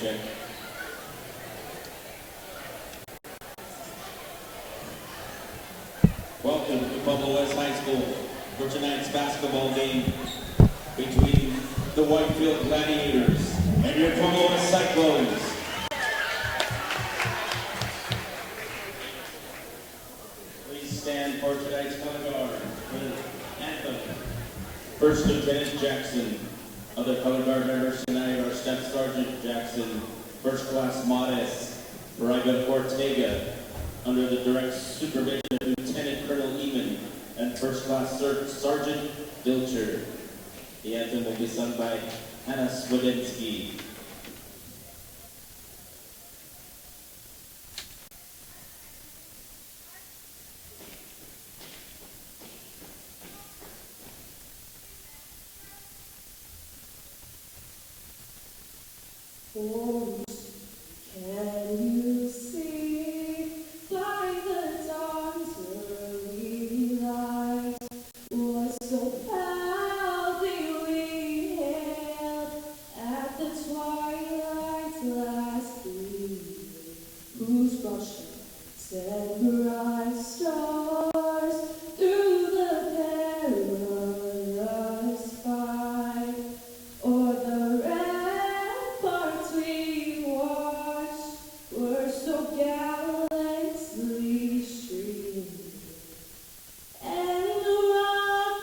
check. Welcome to Pueblo West High School for tonight's basketball game between the Widefield Gladiators and your Pueblo West Cyclones. Please stand for tonight's color guard for the anthem. First Lieutenant Jackson. Other color guard members tonight are Staff Sergeant Jackson, First Class Modest, Private Ortega, under the direct supervision of Lieutenant Colonel Eman, and First Class Sergeant Dilcher. The anthem will be sung by Hannah Swedensky. Oh, can you see by the dawn's early light was so proudly we hailed at the twilight's last gleam, whose rushing sent bright stars through the perilous fight, o'er the ramparts we watched were so gallantly streamed, and rock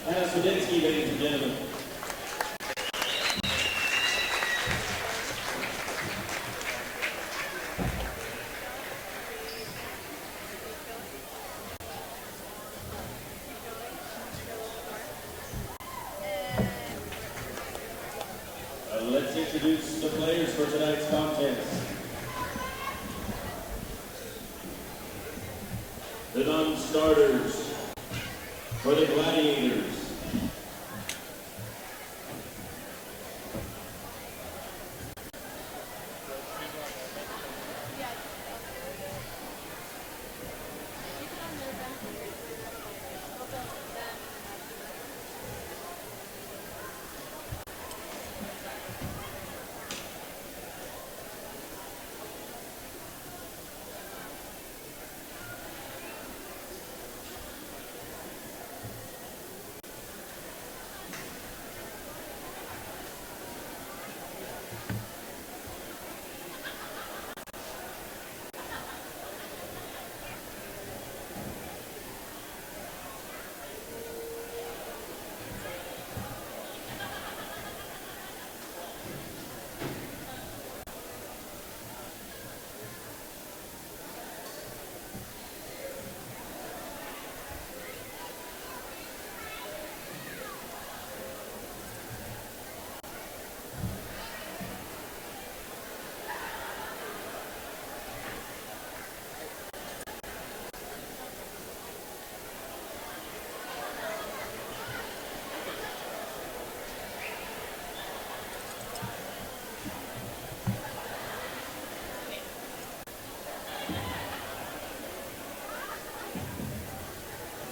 Hannah Swedensky, ladies and gentlemen. Let's introduce the players for tonight's contest. The non-starters for the Gladiators.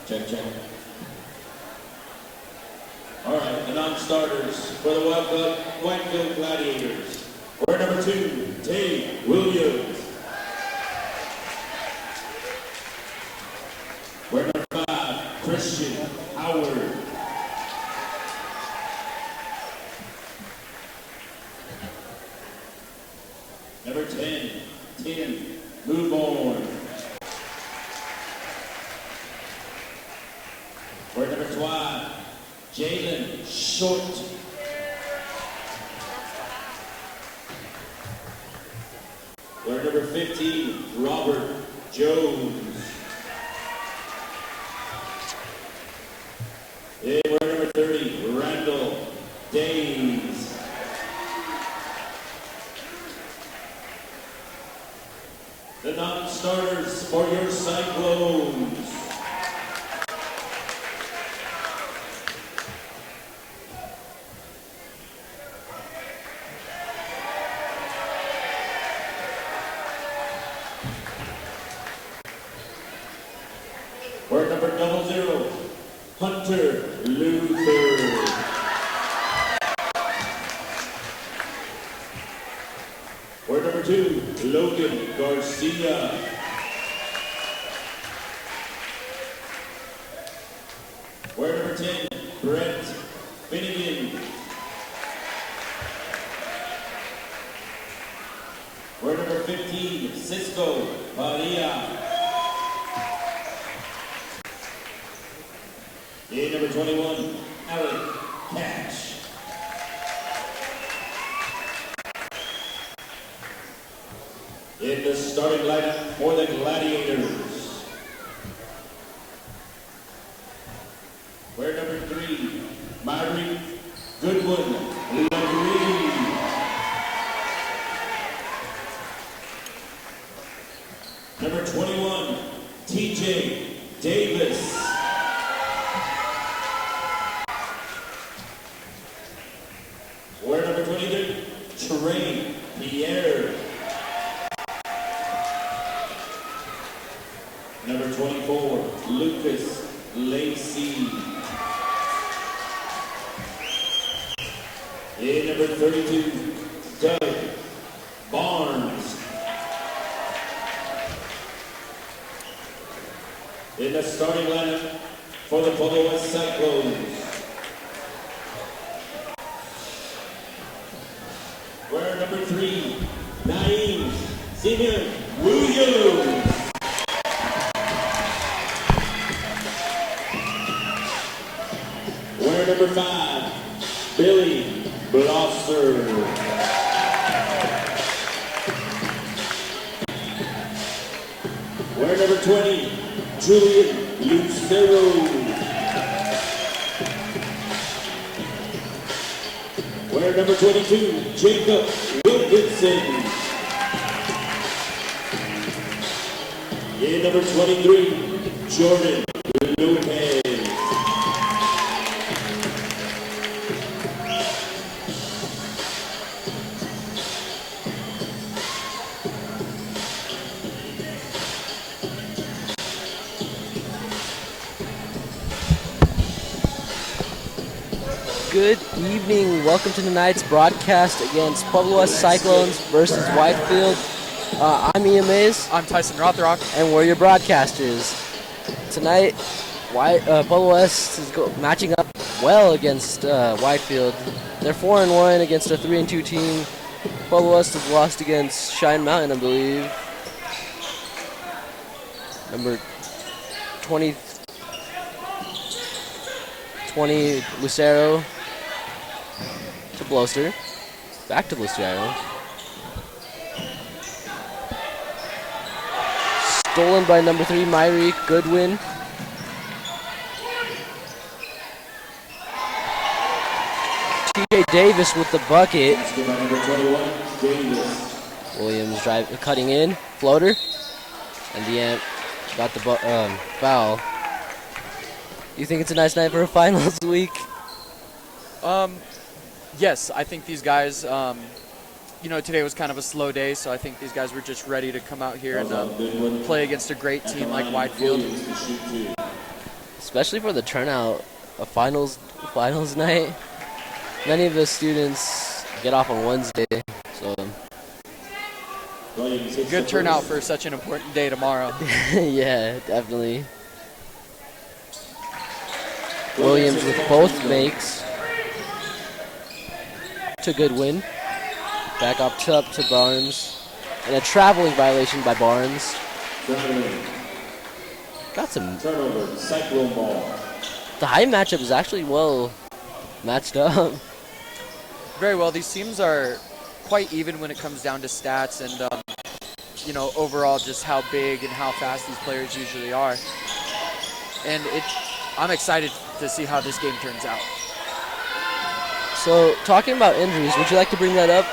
Check. All right, the non-starters for the Widefield Gladiators. We're number 2, Tate Williams. We're number 5, Christian Howard. Word number 12, Jalen Short. Word number 15, Robert Jones. And word number 30, Randall Days. The non-starters for your Cyclones. Word number 00, Hunter Luther. Word number 2, Logan Garcia. Word number 10, Brett Finnegan. Word number 15, Cisco Padilla. And number 21, Alec Cash. In the starting lineup for the Gladiators. Word number 3, Myrie Goodwin LeGree. Number 21, TJ Davis. Word number 23, Trey Pierre. Number 24, Lucas Lacey. And number 32, Doug Barnes. In the starting lineup for the Pueblo West Cyclones. Word number 3, Naeem Senior Williams. Word number 5, Billy Blosser. Word number 20, Julian Lucero. Word number 22, Jacob Wilkinson. And number 23, Jordan Lopez. Good evening. Welcome to tonight's broadcast against Pueblo West Cyclones versus Widefield. I'm Ian Mays. I'm Tyson Rothrock. And we're your broadcasters. Tonight, Pueblo West is matching up well against Widefield. They're 4-1 against a 3-2 team. Pueblo West has lost against Cheyenne Mountain, I believe. Number 20 Lucero to Bloster. Back to Lucero. Stolen by number 3, Myrie Goodwin. TJ Davis with the bucket. Williams cutting in. Floater. And the Ant got the foul. You think it's a nice night for a finals week? Yes, I think these guys, today was kind of a slow day, so I think these guys were just ready to come out here and play against a great team like Widefield. Especially for the turnout, a finals night. Many of the students get off on Wednesday, so good turnout for such an important day tomorrow. yeah, definitely. Williams with both makes to Goodwin. Back up to Barnes. And a traveling violation by Barnes. Got some turnover, Cyclone ball. the height matchup is actually well matched up. Very well. These teams are quite even when it comes down to stats and, overall just how big and how fast these players usually are. And I'm excited to see how this game turns out. So, talking about injuries, would you like to bring that up?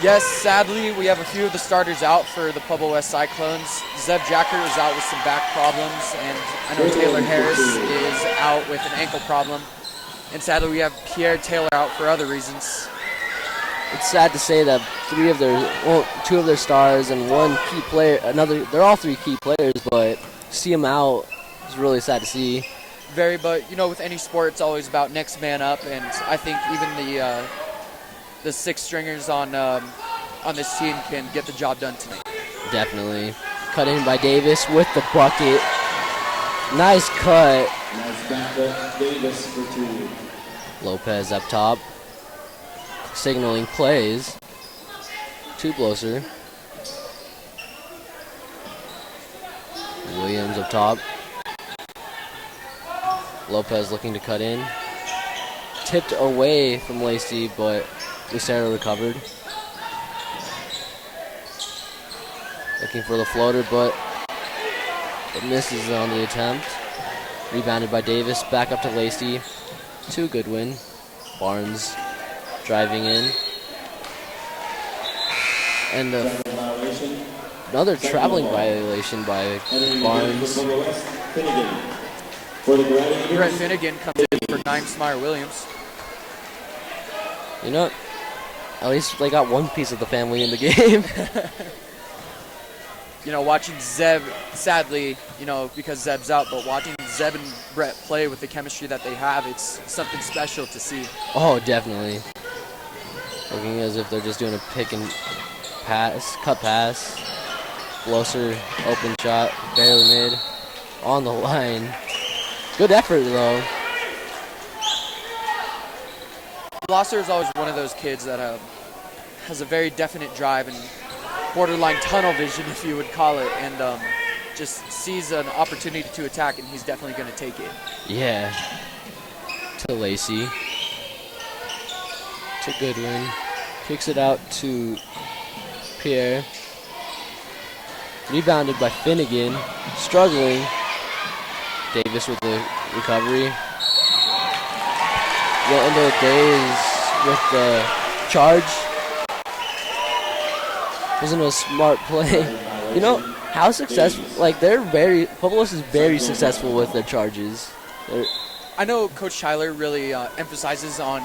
Yes, sadly, we have a few of the starters out for the Pueblo West Cyclones. Zeb Jacker is out with some back problems, and I know Taylor Harris is out with an ankle problem. And sadly, we have Pierre Taylor out for other reasons. It's sad to say that two of their stars and one key player, they're all three key players, but to see them out is really sad to see. But with any sport, it's always about next man up, and I think even the six stringers on this team can get the job done tonight. Definitely. Cut in by Davis with the bucket. Nice cut. Nice back Davis for 2. Lopez up top. Signaling plays to Blosser. Williams up top. Lopez looking to cut in. Tipped away from Lacey, but Lucero recovered. Looking for the floater, but it misses on the attempt. Rebounded by Davis, back up to Lacey. To Goodwin. Barnes driving in. And another traveling violation by Barnes. Brett Finnegan comes in for Nimes Meyer-Williams. You know, at least they got one piece of the family in the game. Watching Zeb, sadly, because Zeb's out, but watching Zeb and Brett play with the chemistry that they have, it's something special to see. Oh, definitely. Looking as if they're just doing a pick and pass, cut pass. Blosser, open shot, barely made. On the line. Good effort, though. Blosser is always one of those kids that has a very definite drive and borderline tunnel vision, if you would call it, and just sees an opportunity to attack, and he's definitely going to take it. Yeah. To Lacey. To Goodwin. Kicks it out to Pierre. Rebounded by Finnegan. Struggling. Davis with the recovery. The end of the days with the charge. Wasn't a smart play. How successful, Pueblo is very successful with their charges. I know Coach Tyler really emphasizes on,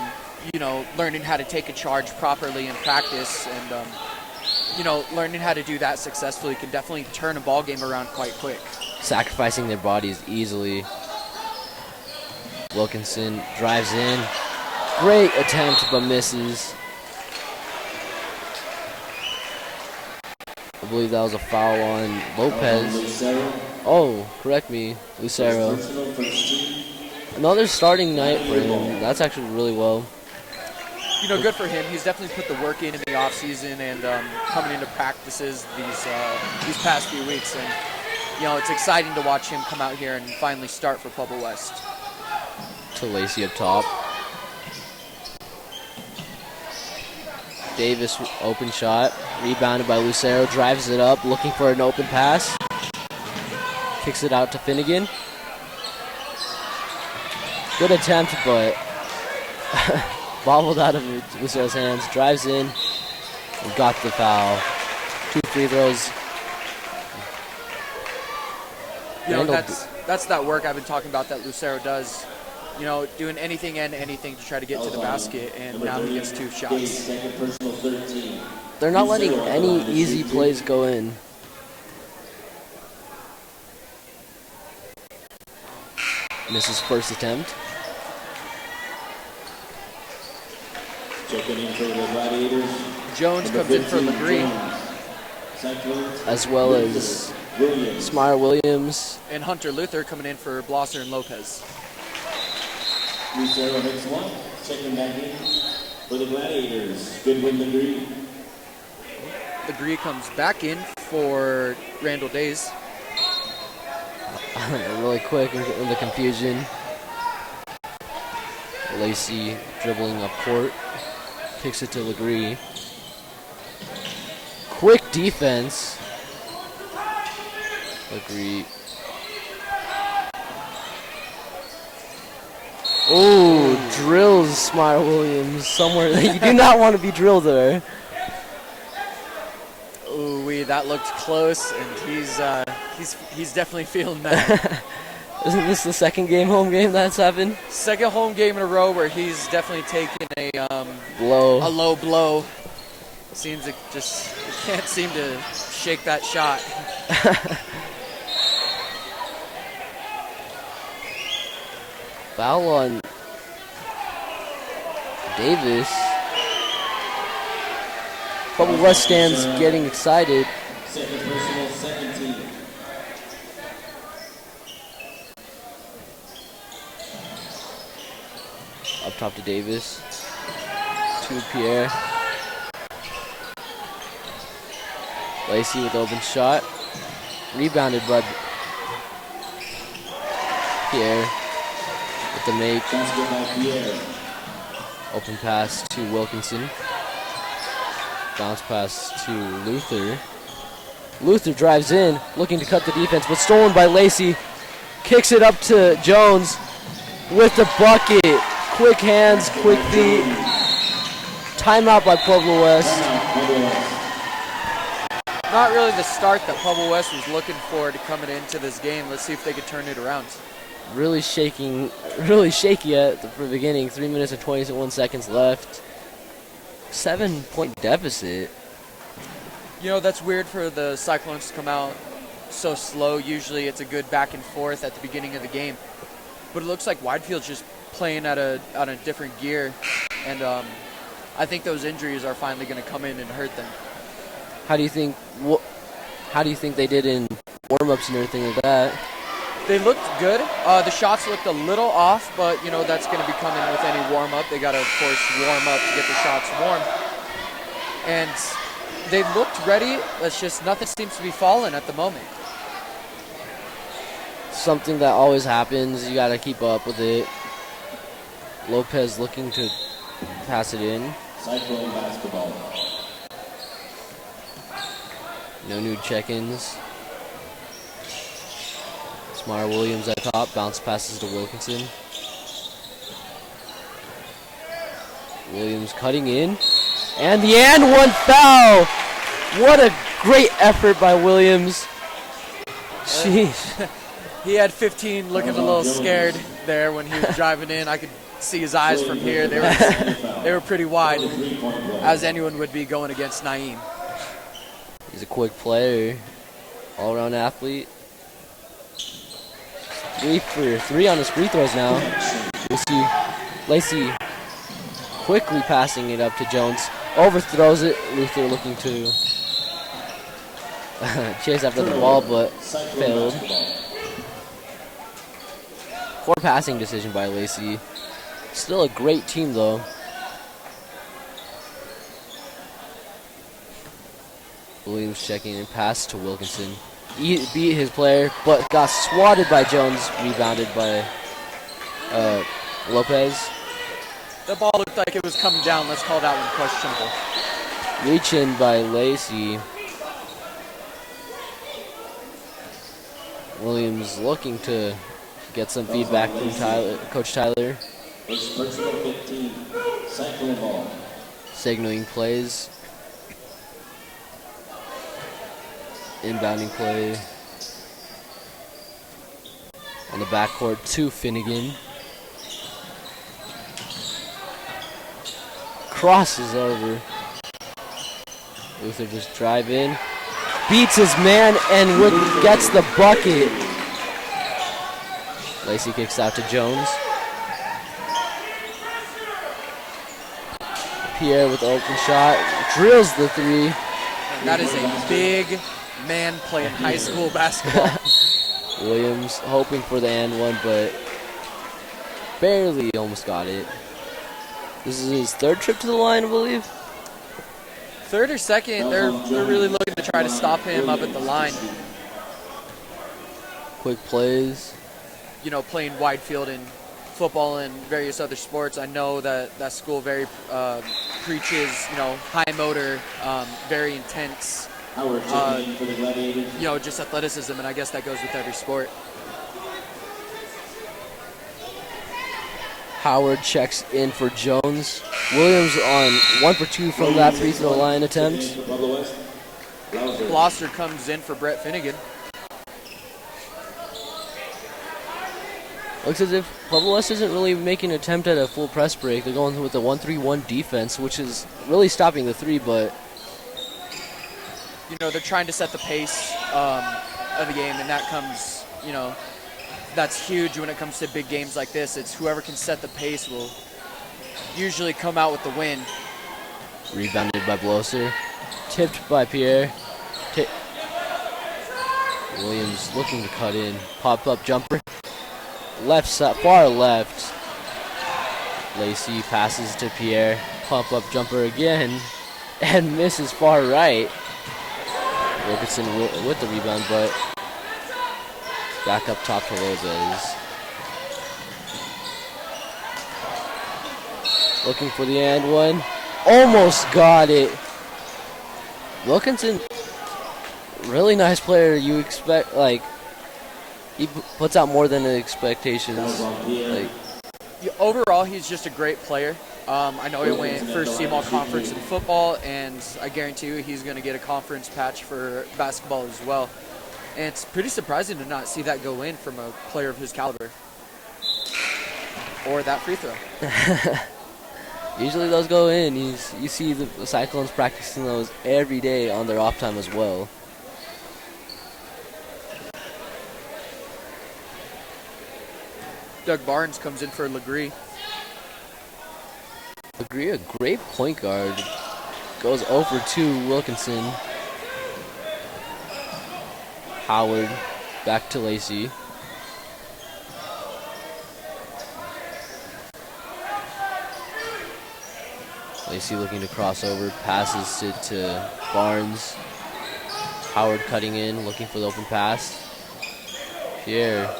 learning how to take a charge properly in practice, and, learning how to do that successfully can definitely turn a ball game around quite quick. Sacrificing their bodies easily. Wilkinson drives in. Great attempt, but misses. I believe that was a foul on Lopez. Oh, correct me, Lucero. Another starting night for him. That's actually really well. Good for him. He's definitely put the work in the off season and coming into practices these past few weeks, and it's exciting to watch him come out here and finally start for Pueblo West. To Lacey up top. Davis open shot, rebounded by Lucero, drives it up, looking for an open pass. Kicks it out to Finnegan. Good attempt, but bobbled out of Lucero's hands. Drives in and got the foul. 2 free throws. That's that work I've been talking about that Lucero does. Doing anything and anything to try to get to the basket, and now he gets 2 shots. They're not letting any easy plays go in. Misses first attempt. Checking in for the Gladiators. Jones comes in for Legree. As well as Smyer-Williams. And Hunter Luther coming in for Blosser and Lopez. Lucero hits 1. Checking back in for the Gladiators. Goodwin Legree. Legree comes back in for Randall Days. Really quick in the confusion. Lacey dribbling up court. Kicks it to Legree. Quick defense. Legree. Oh, drills Smart Williams somewhere that you do not want to be drilled there. Ooh, that looked close, and he's definitely feeling that. Isn't this the second home game that's happened? Second home game in a row where he's definitely taken a low blow. Seems it just can't seem to shake that shot. Foul on Davis. Pueblo West stands getting excited. Second personal, second team. Up top to Davis. To Pierre. Lacey with the open shot. Rebounded by Pierre with the make. Basketball Pierre. Open pass to Wilkinson. Bounce pass to Luther. Luther drives in, looking to cut the defense, but stolen by Lacey. Kicks it up to Jones with the bucket. Quick hands, quick feet. Timeout by Pueblo West. Not really the start that Pueblo West was looking for to coming into this game. Let's see if they could turn it around. Really shaky at the beginning. 3 minutes and 21 seconds left. 7-point deficit. You know, that's weird for the Cyclones to come out so slow. Usually it's a good back and forth at the beginning of the game. But it looks like Widefield's just playing on a different gear. And I think those injuries are finally going to come in and hurt them. How do you think they did in warm-ups and everything like that? They looked good. The shots looked a little off, but you know that's going to be coming with any warm-up. They got to, of course, warm up to get the shots warm. And they looked ready. It's just nothing seems to be falling at the moment. Something that always happens. You got to keep up with it. Lopez looking to pass it in. Cyclone basketball. No new check-ins. Smart Williams at top. Bounce passes to Wilkinson. Williams cutting in. And the and one foul. What a great effort by Williams. Jeez. He had 15 looking a little scared there when he was driving in. I could see his eyes from here. They were pretty wide, as anyone would be going against Naeem. He's a quick player. All-around athlete. 3 for 3 on his free throws now. We'll see Lacey quickly passing it up to Jones. Overthrows it. Luther looking to chase after the ball, but failed. Poor passing decision by Lacey. Still a great team, though. Williams checking in. Pass to Wilkinson. He beat his player, but got swatted by Jones. Rebounded by Lopez. The ball looked like it was coming down. Let's call that one questionable. Reach in by Lacey. Williams looking to get some feedback from Coach Tyler. First personal 15. Cyclone ball. Signaling plays. Inbounding play. On the backcourt to Finnegan. Crosses over. Luther just drive in. Beats his man and gets the bucket. Lacey kicks out to Jones. Pierre with the open shot. Drills the three. And that is a big man playing high school basketball. Williams hoping for the and one, but barely almost got it. This is his third trip to the line, I believe. Third or second, they're really looking to try to stop him up at the line. Quick plays. You know, playing Widefield in football and various other sports, I know that that school very preaches, high motor, very intense, Howard checking in for the Gladiators. just athleticism, and I guess that goes with every sport. Howard checks in for Jones. Williams on 1 for 2 from that free throw line attempt. For Pueblo West, Lauser. Gloucester comes in for Brett Finnegan. Looks as if Pueblo West isn't really making an attempt at a full press break. They're going with the 1-3-1 defense, which is really stopping the three, but They're trying to set the pace of the game, and that comes, that's huge when it comes to big games like this. It's whoever can set the pace will usually come out with the win. rebounded by Blosser. Tipped by Pierre. Williams looking to cut in. Pop-up jumper. Left side, far left. Lacey passes to Pierre. Pop-up jumper again. And misses far right. Wilkinson with the rebound, but back up top to Lopez. Looking for the and one. Almost got it. Wilkinson, really nice player. You expect, he puts out more than the expectations. Overall, he's just a great player. I know he went first team all conference in football, and I guarantee you he's going to get a conference patch for basketball as well. And it's pretty surprising to not see that go in from a player of his caliber. Or that free throw. Usually those go in. You see the Cyclones practicing those every day on their off time as well. Doug Barnes comes in for Legree. Legree, a great point guard. Goes 0 for 2, Wilkinson. Howard, back to Lacey. Lacey looking to cross over, passes it to Barnes. Howard cutting in, looking for the open pass. Pierre.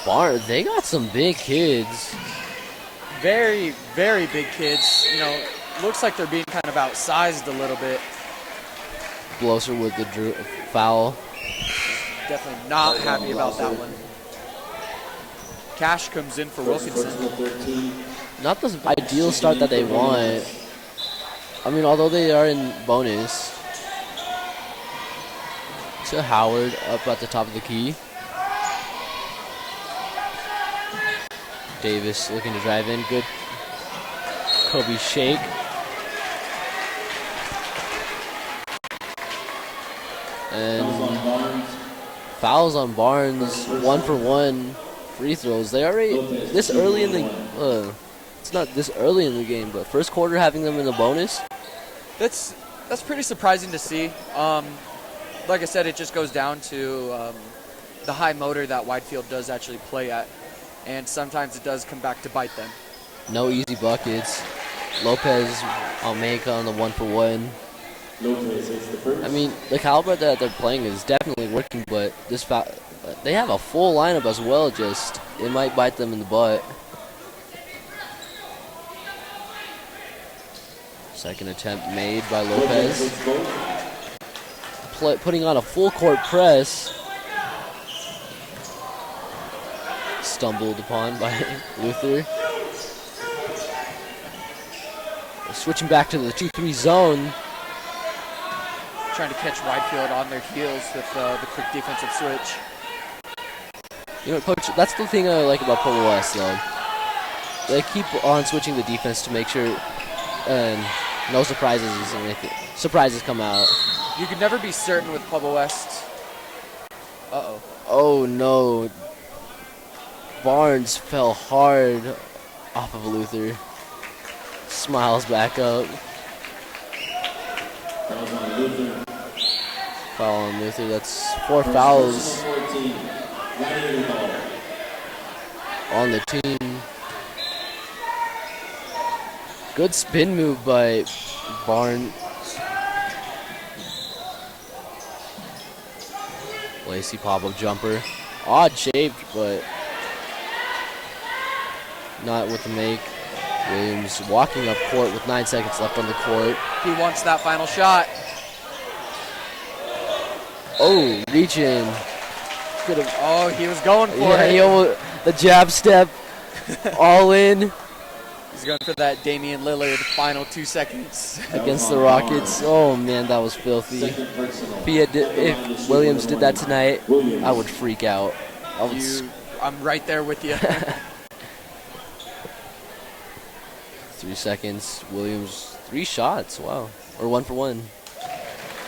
Barnes, they got some big kids. Very, very big kids. Looks like they're being kind of outsized a little bit. Blosser with the foul. Definitely not happy about that one. Cash comes in for Wilkinson. Not the ideal start that they want. I mean, although they are in bonus. To Howard up at the top of the key. Davis looking to drive in. Good Kobe shake. And fouls on Barnes. 1 for 1 free throws. They already this early in the it's not this early in the game, but first quarter having them in the bonus. That's pretty surprising to see. Like I said, it just goes down to the high motor that Widefield does actually play at, and sometimes it does come back to bite them. No easy buckets. Lopez Almeida on the 1 for 1. I mean, the caliber that they're playing is definitely working, but they have a full lineup as well. Just it might bite them in the butt. Second attempt made by Lopez. Putting on a full court press. Stumbled upon by Luther. Switching back to the 2-3 zone. Trying to catch Widefield on their heels with the quick defensive switch. Coach, that's the thing I like about Pueblo West, though. They keep on switching the defense to make sure no surprises come out. You can never be certain with Pueblo West. Uh-oh. Oh, no. Barnes fell hard off of Luther. Smiles back up. Foul on Luther. That's 4 fouls on the team. Good spin move by Barnes. Lacey pop-up jumper. Odd shaped, but not what to make. Williams walking up court with 9 seconds left on the court. He wants that final shot. Oh, reaching. Oh, he was going for Yeah, it. he almost, the jab step, all in He's going for that Damian Lillard final 2 seconds. against the Rockets. Oh man, that was filthy. If Williams did that tonight, I would freak out. I'm right there with you. 3 seconds. Williams, 3 shots. Wow. Or 1 for 1.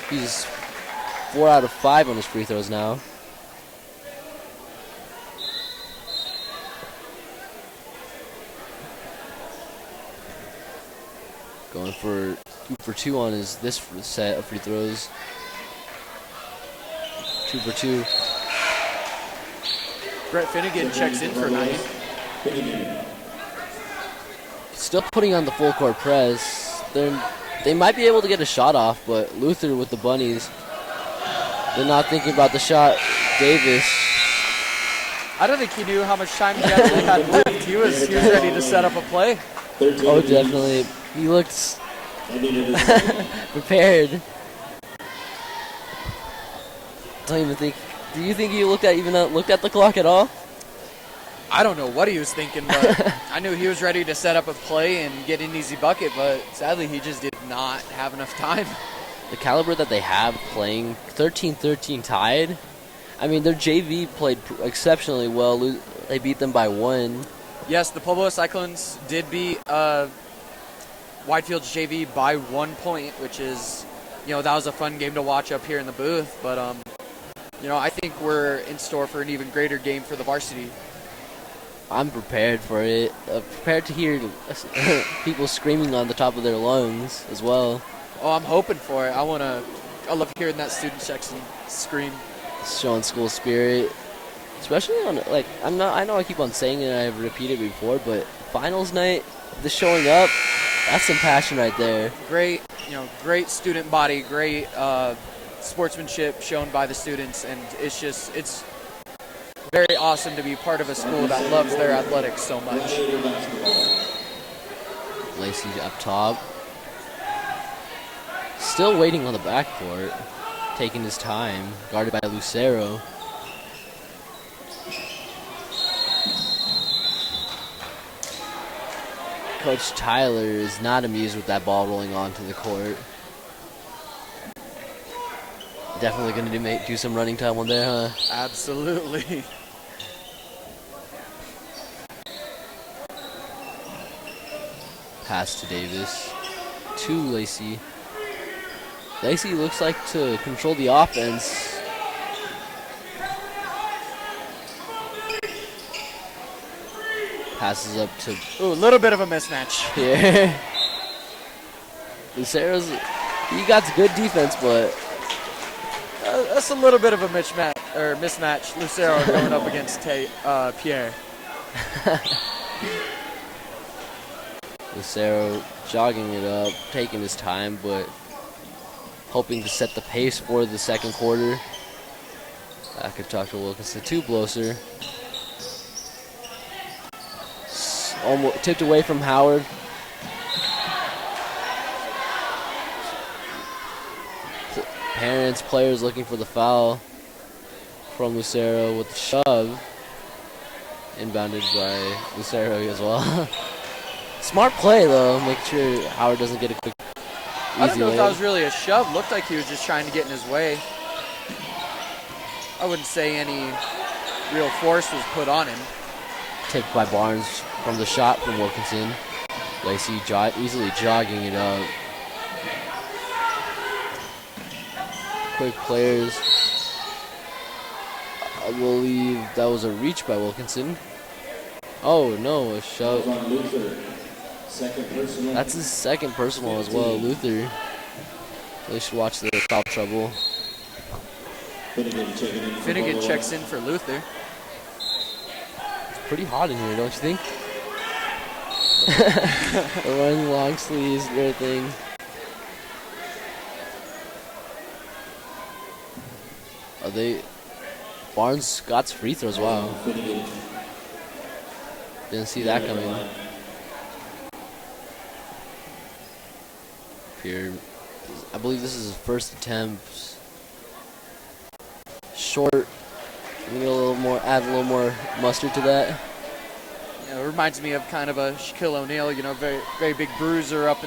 He's 4 out of 5 on his free throws now. Going for 2 for 2 on this set of free throws. 2 for 2. Brett Finnegan checks in for 9. Still putting on the full court press. They might be able to get a shot off, but Luther with the bunnies, they're not thinking about the shot. Davis. I don't think he knew how much time he actually had left. He was ready to set up a play. Oh, definitely. He looks prepared. Don't even think. Do you think he looked at the clock at all? I don't know what he was thinking, but I knew he was ready to set up a play and get an easy bucket, but sadly he just did not have enough time. The caliber that they have playing 13-13 tied. I mean, their JV played exceptionally well. They beat them by 1. Yes, the Pueblo Cyclones did beat Widefield's JV by 1 point, which is, that was a fun game to watch up here in the booth. But, I think we're in store for an even greater game for the Varsity. I'm prepared for it. Prepared to hear people screaming on the top of their lungs as well. Oh, I'm hoping for it. I love hearing that student section scream. Showing school spirit, especially on I know I keep on saying it and I've repeated it before, but finals night, the showing up, that's some passion right there. Great student body, great sportsmanship shown by the students, and it's very awesome to be part of a school that loves their athletics so much. Lacey up top. Still waiting on the backcourt. Taking his time. Guarded by Lucero. Coach Tyler is not amused with that ball rolling onto the court. Definitely going to do some running time on there, huh? Absolutely. Pass to Davis. To Lacey. Lacey looks like to control the offense. Passes up to... Ooh, a little bit of a mismatch. Yeah. Lucero's... He got good defense, but... That's a little bit of a mismatch. Lucero going up against Pierre. Lucero jogging it up, taking his time, but hoping to set the pace for the second quarter. I could talk to Wilkinson. To Blosser. Almost tipped away from Howard. Parents, players looking for the foul from Lucero with the shove. Inbounded by Lucero as well. Smart play, though, making sure Howard doesn't get a quick, easy I don't know if layup. that was really a shove. Looked like he was just trying to get in his way. I wouldn't say any real force was put on him. Tipped by Barnes from the shot from Wilkinson. Lacey easily jogging it up. Quick players. I believe that was a reach by Wilkinson. Oh, no, a shove. That's his second personal as well, Luther. They should watch the foul trouble. Finnegan checks in for Luther. It's pretty hot in here, don't you think? They're wearing long sleeves and everything. Barnes got free throws, wow. Didn't see that coming. Here, I believe this is his first attempt. Short. We need a little more, add a little more mustard to that. You know, it reminds me of kind of a Shaquille O'Neal, you know, very very big bruiser up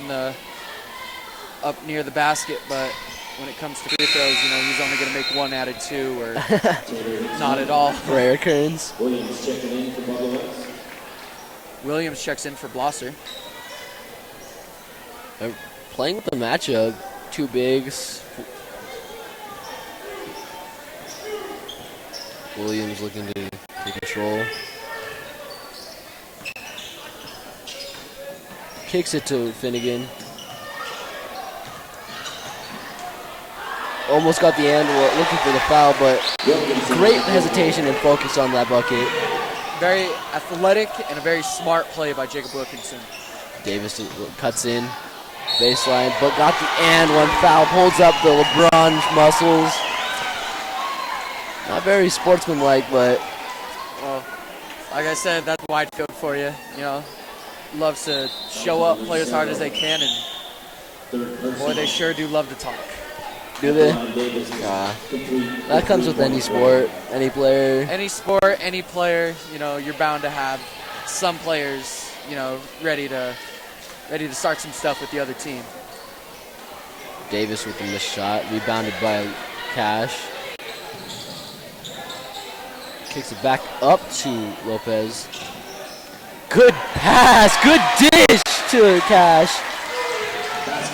near the basket, but when it comes to free throws, you know, he's only going to make 1 out of 2 or not at all. Rare occurrence. Williams checking in for Pueblo West. Williams checks in for Blosser. They're playing with the matchup. 2 bigs. Williams looking to take control. Kicks it to Finnegan. Almost got the end, looking for the foul, but great hesitation and focus on that bucket. Very athletic and a very smart play by Jacob Wilkinson. Davis cuts in, baseline, but got the and one foul, pulls up the LeBron muscles. Not very sportsmanlike, but Well, like I said, that's Widefield for you. You know, loves to show up, play as hard as they can, and boy, they sure do love to talk. do they? That comes with any sport, any player. Any sport, any player, you know, you're bound to have some players, you know, ready to start some stuff with the other team. Davis with the missed shot, rebounded by Cash. Kicks it back up to Lopez. Good pass, good dish to Cash.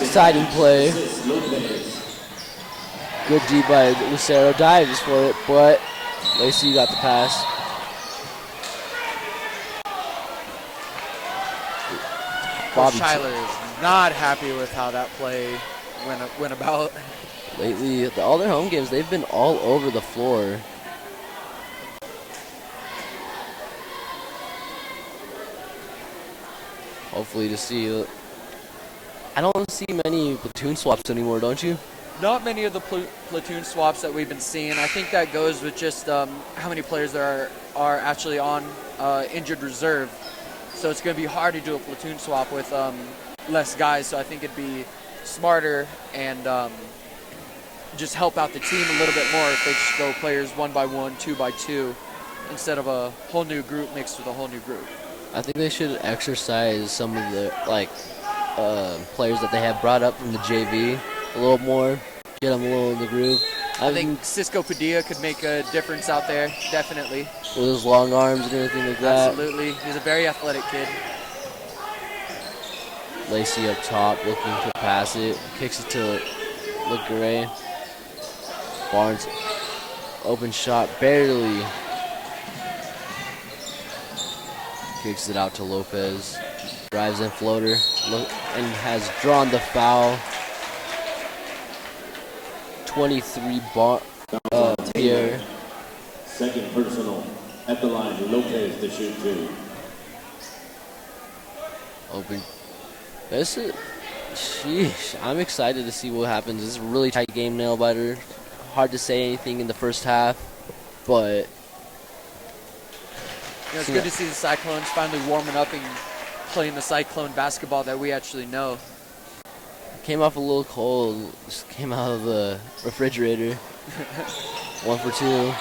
Exciting play. Good D by Lucero, dives for it, but Lacey got the pass. Coach Tyler is not happy with how that play went about. Lately, all their home games, they've been all over the floor. Hopefully to see. I don't see many platoon swaps anymore, don't you? Not many of the platoon swaps that we've been seeing. I think that goes with just how many players there are actually on injured reserve. So it's going to be hard to do a platoon swap with less guys. So I think it'd be smarter and just help out the team a little bit more if they just go players 1 by 1, 2 by 2, instead of a whole new group mixed with a whole new group. I think they should exercise some of the players that they have brought up from the JV a little more, get them a little in the groove. I think Cisco Padilla could make a difference out there, definitely. With his long arms and everything like that. Absolutely. He's a very athletic kid. Lacey up top looking to pass it. Kicks it to LeGray. Barnes, open shot, barely. Kicks it out to Lopez. Drives in floater and has drawn the foul. 23 Pierre. Second personal at the line, Lopez to shoot 2. Open. Sheesh. I'm excited to see what happens. This is a really tight game, nail biter. Hard to say anything in the first half, but it's good to see the Cyclones finally warming up and playing the Cyclone basketball that we actually know. Came off a little cold. Just came out of the refrigerator. 1 for 2.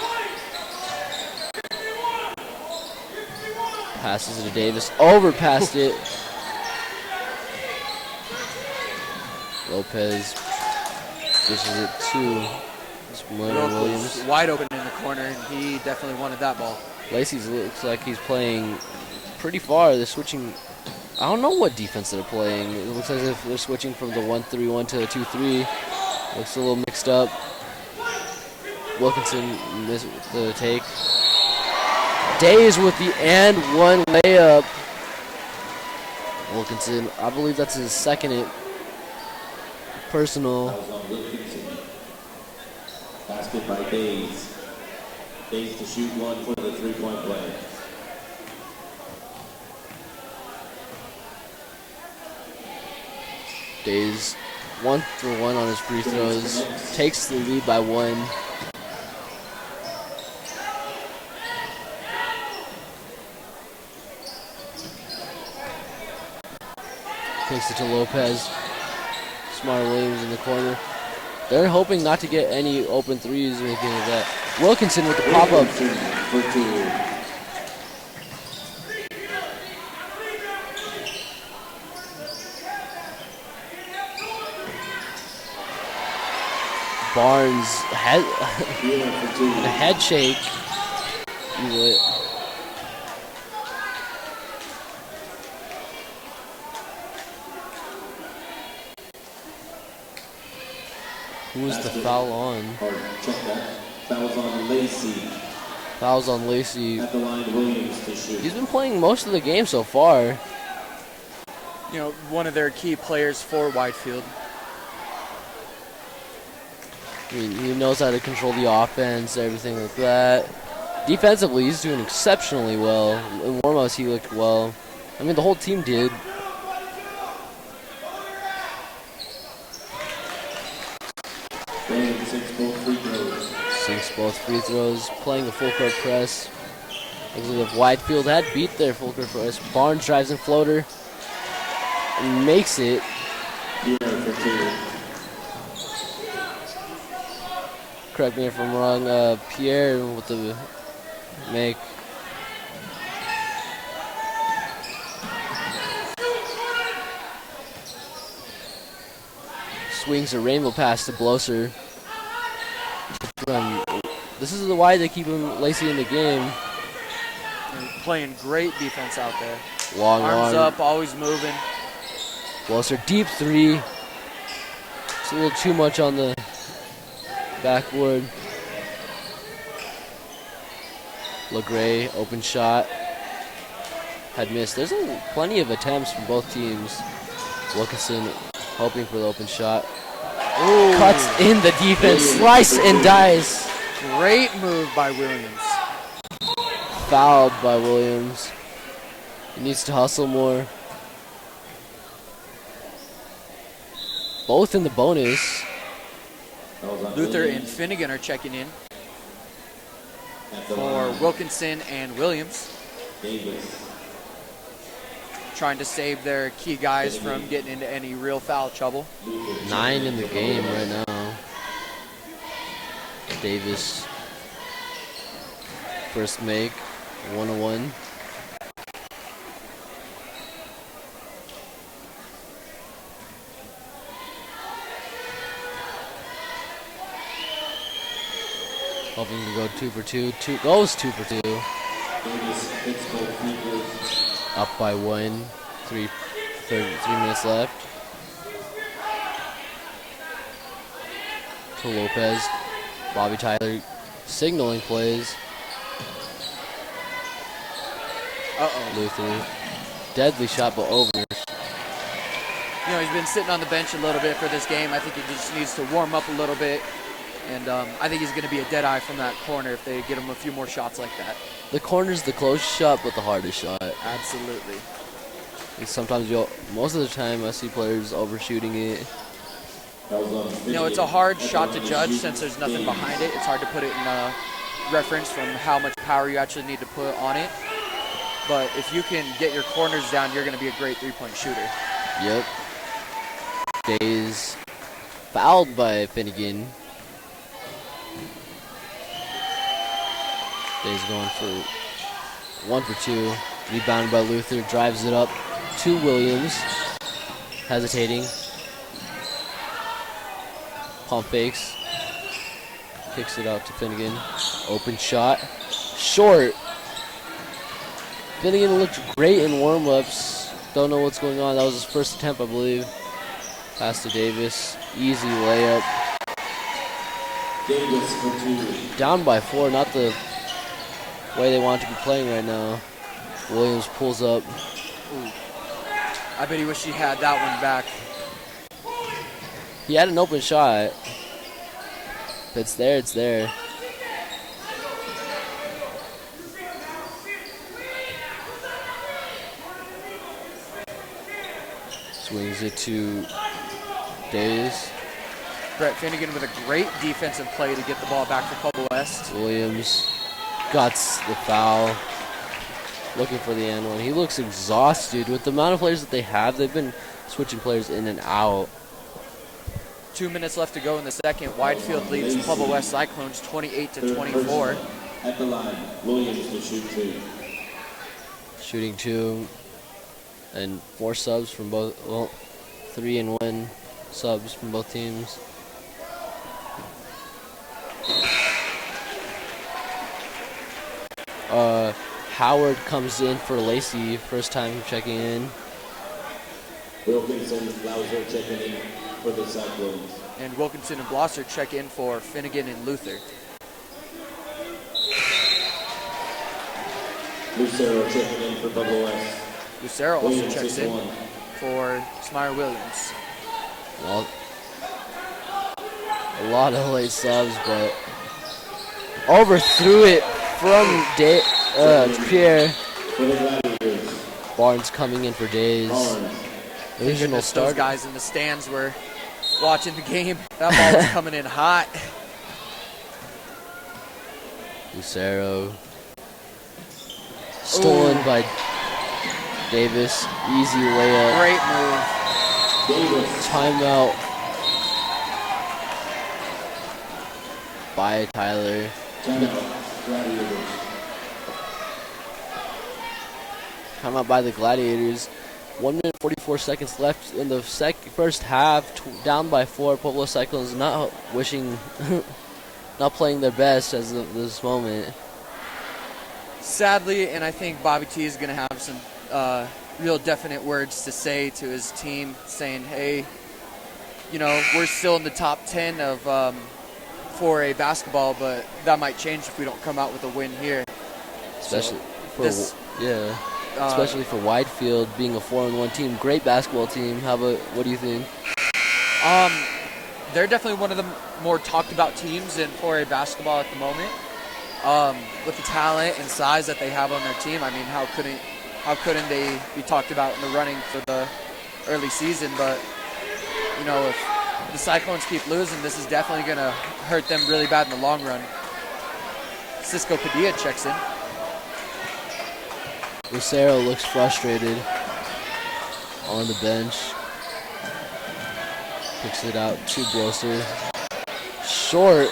Passes it to Davis. Overpassed it. Lopez dishes it to Williams. Wide open in the corner, and he definitely wanted that ball. Lacey looks like he's playing pretty far. They're switching. I don't know what defense they're playing. It looks as if they're switching from the 1-3-1 to the 2-3. Looks a little mixed up. Wilkinson missed the take. Days with the and one layup. Wilkinson, I believe that's his second personal. Basket by Days. Days to shoot 1 for the 3-point play. Days 1 for 1 on his free throws. Takes the lead by 1. Kicks it to Lopez. Smart Williams in the corner. They're hoping not to get any open threes or anything like that. Wilkinson with the pop-up. For two. Barnes head Wheeler for two. a head shake. Easily. Who was the foul on? Or check that. Foul's on Lacey. Foul's on Lacey. At the line, Williams to shoot. He's been playing most of the game so far. You know, one of their key players for Widefield. I mean, he knows how to control the offense, everything like that. Defensively, he's doing exceptionally well. In warm-ups, he looked well. I mean, the whole team did. Williams 6 both free throws. Sinks both free throws, playing a full-court press. Looks like if Widefield had beat their full-court press. Barnes drives in floater and makes it. Wheeler for two. Correct me if I'm wrong. Pierre with the make. Swings a rainbow pass to Blosser. This is why they keep him Lacey in the game. And playing great defense out there. Long Arms arm. up, always moving. Blosser deep three. It's a little too much on the backboard. LeGray, open shot. Had missed. There's plenty of attempts from both teams. Wilkinson hoping for the open shot. Ooh. Cuts in the defense. Slice and dice. Great move by Williams. Fouled by Williams. He needs to hustle more. Both in the bonus. Foul's on Luther and Williams. Finnegan are checking in At the for line, Wilkinson and Williams, Davis. trying to save their key guys from getting into any real foul trouble. 9 in the game right now. Davis. First make. 101. Hoping to go 2 for 2. Goes 2 for 2. Davis hits both free throws. Up by 1. 3 minutes left. To Lopez. Bobby Tyler signaling plays. Uh-oh. Luther. Deadly shot, but over. You know, he's been sitting on the bench a little bit for this game. I think he just needs to warm up a little bit. And I think he's going to be a dead eye from that corner if they get him a few more shots like that. The corner's the closest shot, but the hardest shot. Absolutely. And sometimes most of the time, I see players overshooting it. Foul's on You know, it's a hard shot to judge since there's nothing behind it. It's hard to put it in a reference from how much power you actually need to put on it. But if you can get your corners down, you're going to be a great three-point shooter. Yep. Days fouled by Finnegan. Days going for 1 for 2. Rebounded by Luther. Drives it up to Williams. Hesitating. Pump fakes. Kicks it out to Finnegan. Open shot. Short. Finnegan looked great in warm-ups. Don't know what's going on. That was his first attempt, I believe. Pass to Davis. Easy layup. Davis for two. Down by 4. Not the way they want to be playing right now. Williams pulls up. Ooh. I bet he wished he had that one back. He had an open shot. If it's there, it's there. Swings it to Days. Brett Finnegan with a great defensive play to get the ball back for Pueblo West. Williams guts the foul. looking for the end one. He looks exhausted with the amount of players that they have. They've been switching players in and out. 2 minutes left to go in the second. Widefield leads Pueblo West Cyclones 28-24. At the line, Williams to shoot 2. Shooting 2. And 4 subs from both, well, 3 and 1 subs from both teams. Howard comes in for Lacey, first time checking in. Wilkinson, Lauser checking in for the Cyclones. And Wilkinson and Blosser check in for Finnegan and Luther. Lucero checking in for Pueblo West. Lucero also Williams, checks in 6-1. for Smyer Williams. Well, a lot of late subs, but overthrew it from Pierre. For the Gladiators, Barnes coming in for Days. Barnes. Original Those start. guys in the stands were watching the game. That ball was coming in hot. Lucero. Stolen by Davis. Easy layup. Great move. Davis. Timeout by Tyler. Timeout, Gladiators. Timeout by the Gladiators. 1 minute 44 seconds left in the first half. Down by 4. Pueblo Cyclones not wishing, not playing their best as of this moment. Sadly, and I think Bobby T is going to have some real definite words to say to his team, saying, hey, you know, we're still in the top 10 of 4A basketball, but that might change if we don't come out with a win here. Especially for this- especially for Widefield being a 4-1 team, great basketball team. What do you think? They're definitely one of the more talked about teams in 4A basketball at the moment. With the talent and size that they have on their team, I mean, how couldn't they be talked about in the running for the early season? But you know, if the Cyclones keep losing, this is definitely going to hurt them really bad in the long run. Cisco Padilla checks in. Lucero looks frustrated on the bench. Picks it out to Blosser. Short,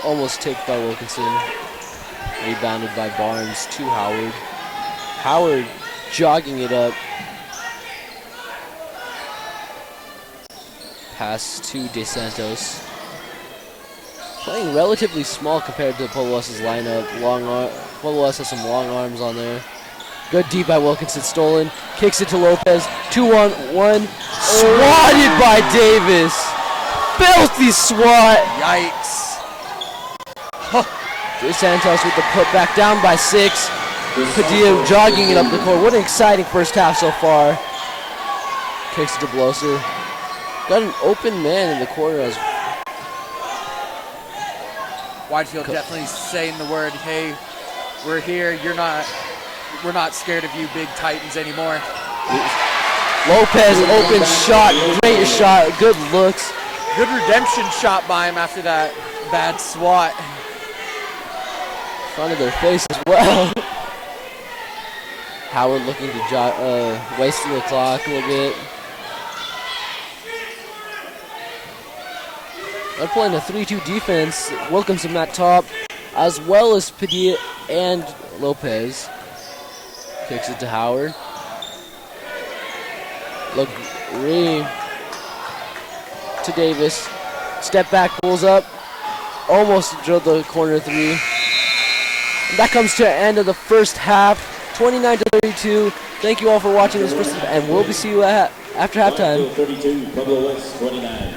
almost tipped by Wilkinson. Rebounded by Barnes to Howard. Howard jogging it up. Pass to De Santos. Playing relatively small compared to Pueblo West's lineup. Pueblo West has some long arms on there. Good deep by Wilkinson, stolen. Kicks it to Lopez. 2-on-1. Swatted by Davis. Filthy swat. Yikes. De Santos with the putback, down by 6. Padilla jogging it up the court. What an exciting first half so far. Kicks it to Blosser. Got an open man in the corner as Widefield definitely saying the word, hey, we're here, we're not scared of you big Titans anymore. Lopez, open shot, great shot, good looks. Good redemption shot by him after that bad swat. Front of their face as well. Howard looking to wasting the clock a little bit. They're playing a 3-2 defense. Wilkinson at top, as well as Padilla and Lopez. Kicks it to Howard. Green to Davis. Step back, pulls up. Almost drilled the corner 3. And that comes to the end of the first half, 29-32. Thank you all for watching this first, and we'll see you after halftime. 32, Pueblo West 29.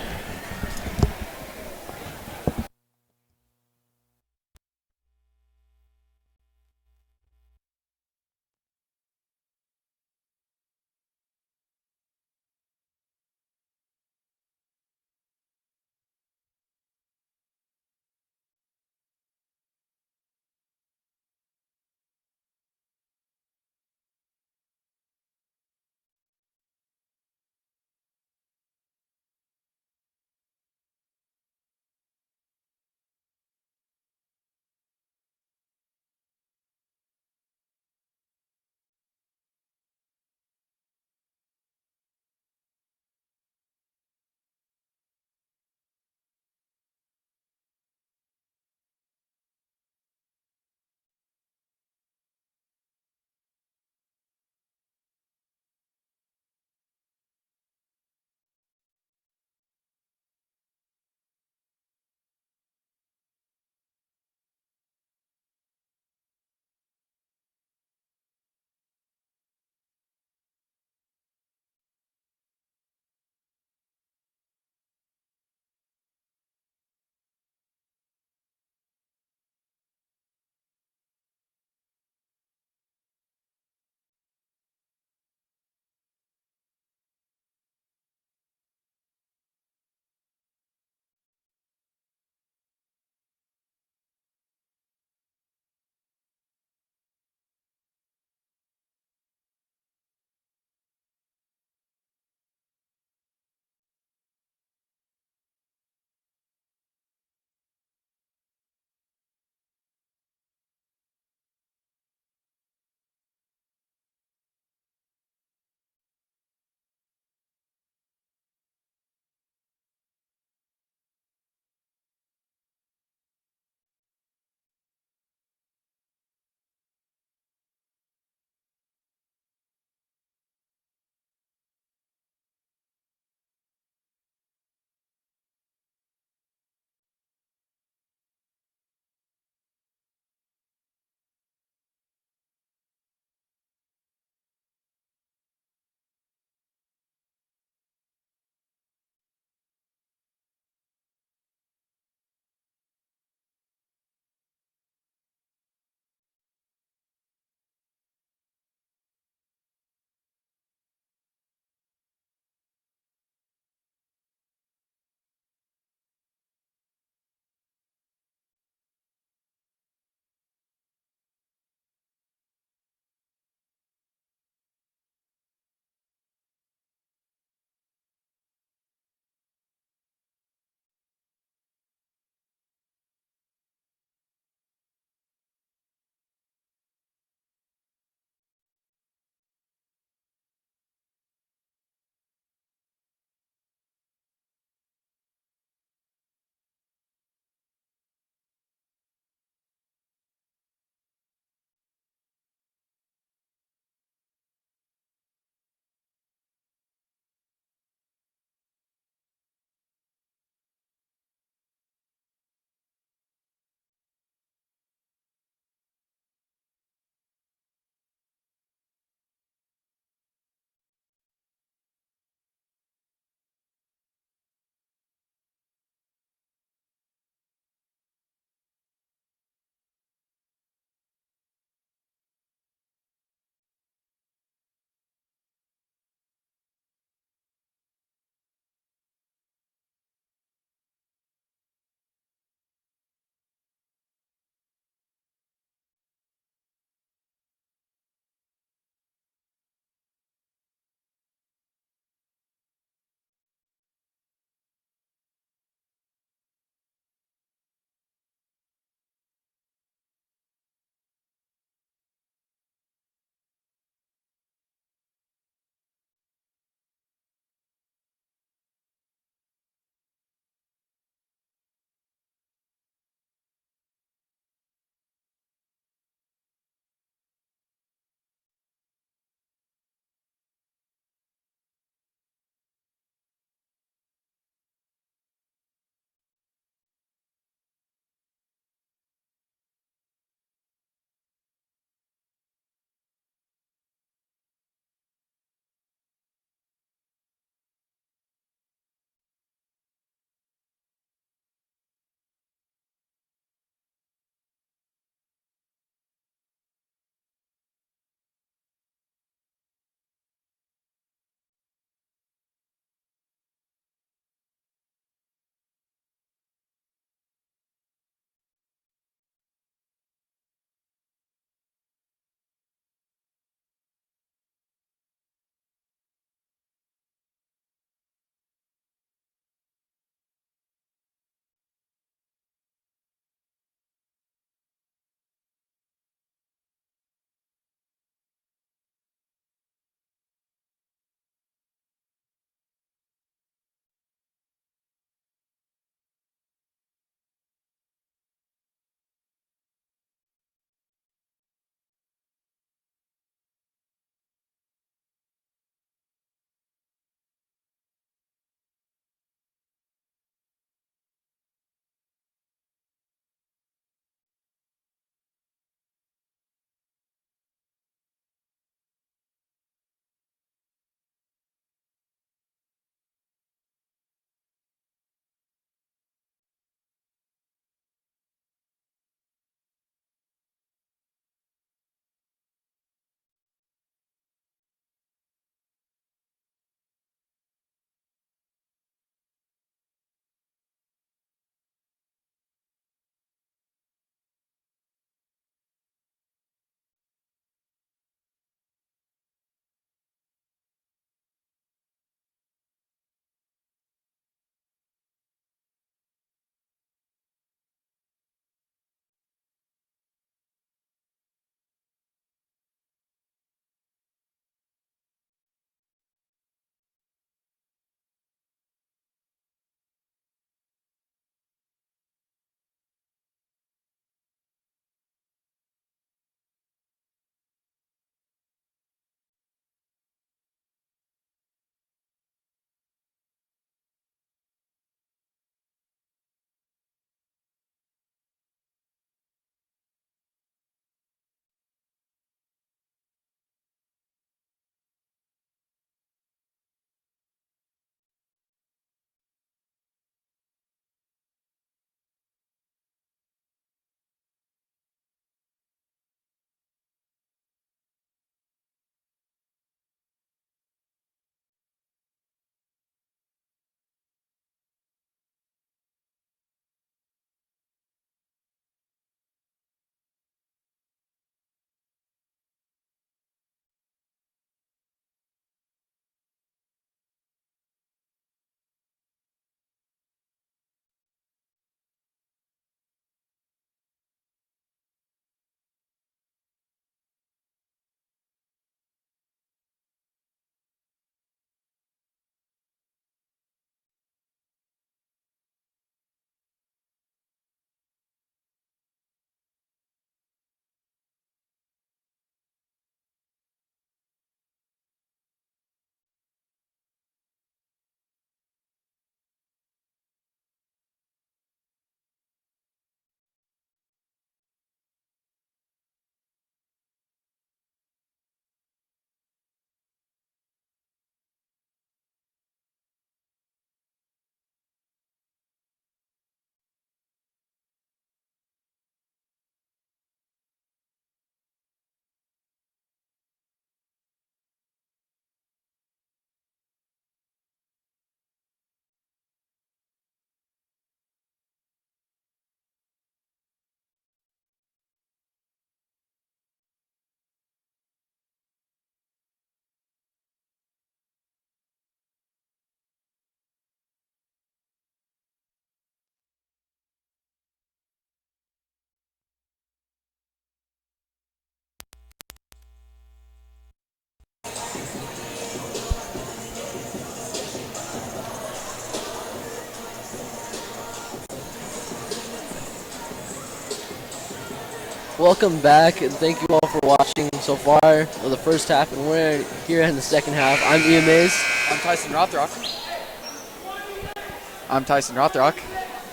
Welcome back, and thank you all for watching so far of the first half, and we're here in the second half. I'm Ian Mays. I'm Tyson Rothrock.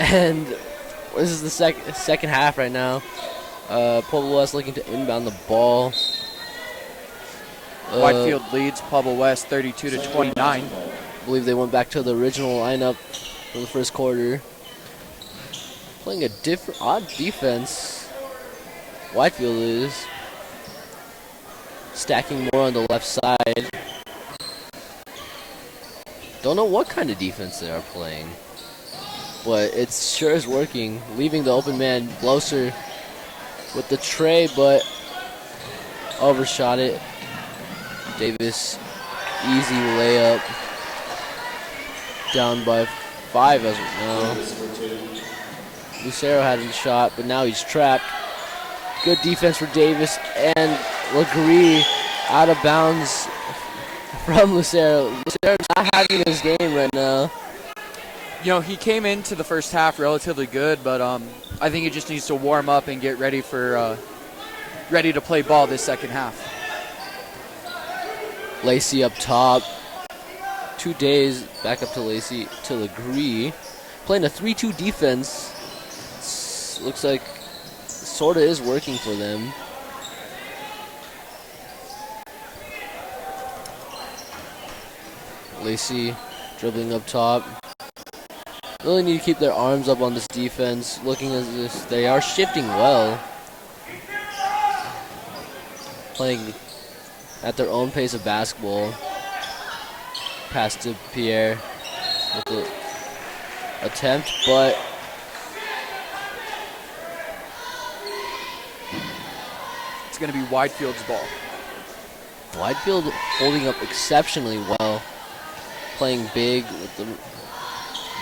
And this is the second half right now. Pueblo West looking to inbound the ball. Widefield leads Pueblo West 32-29. I believe they went back to the original lineup for the first quarter. Playing a odd defense. Widefield is stacking more on the left side. Don't know what kind of defense they are playing, but it sure is working. Leaving the open man, Blosser with the tray, but overshot it. Davis, easy layup. Down by 5 as of now. Lucero had a shot, but now he's trapped. Good defense for Davis, and Legree out of bounds from Lucero. Lucero's not having his game right now. You know, he came into the first half relatively good, but I think he just needs to warm up and get ready for ready to play ball this second half. Lacey up top. 2 days back up to Lacey to Legree. Playing a 3-2 defense. Looks like sort of is working for them. Lacey dribbling up top. Really need to keep their arms up on this defense. Looking as if they are shifting well. Playing at their own pace of basketball. Pass to Pierre with the attempt, but it's going to be Widefield's ball. Widefield holding up exceptionally well. Playing big with the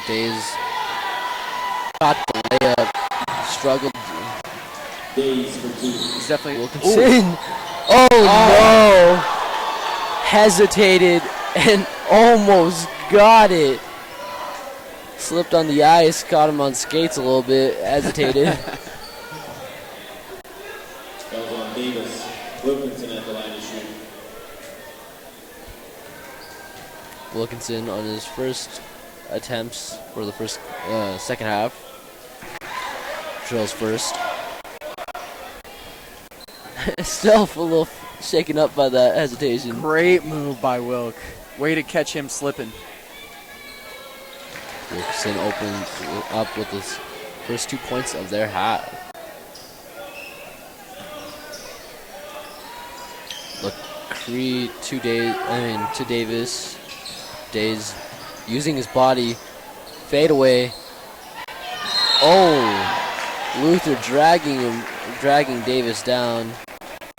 Days. Got the layup. Struggled. Days for 2. He's definitely Wilkinson. Oh no! Hesitated and almost got it. Slipped on the ice, caught him on skates a little bit, hesitated. That was on Davis. Wilkinson at the line to shoot. Wilkinson on his first attempts for the second half. Drills first. Still a little shaken up by that hesitation. Great move by Wilk. Way to catch him slipping. Wilkinson opens up with his first 2 points of their half. Legree to Davis. Days using his body. Fade away. Oh, Luther dragging Davis down.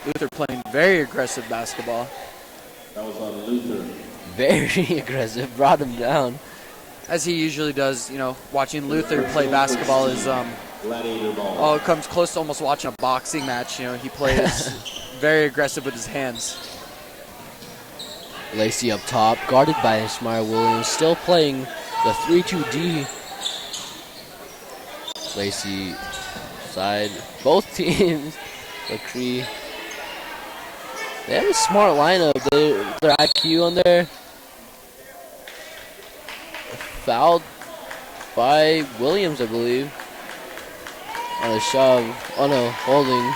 Luther playing very aggressive basketball. That was on Luther. Very aggressive, brought him down. As he usually does, you know, watching Luther play basketball is, Gladiator ball. it comes close to almost watching a boxing match. You know, he plays very aggressive with his hands. Lacey up top, guarded by Smire Williams, still playing the 3-2D. Lacey side, both teams. Legree. They have a smart lineup. Their IQ on there. Fouled by Williams, I believe. On a shove. Oh no, holding.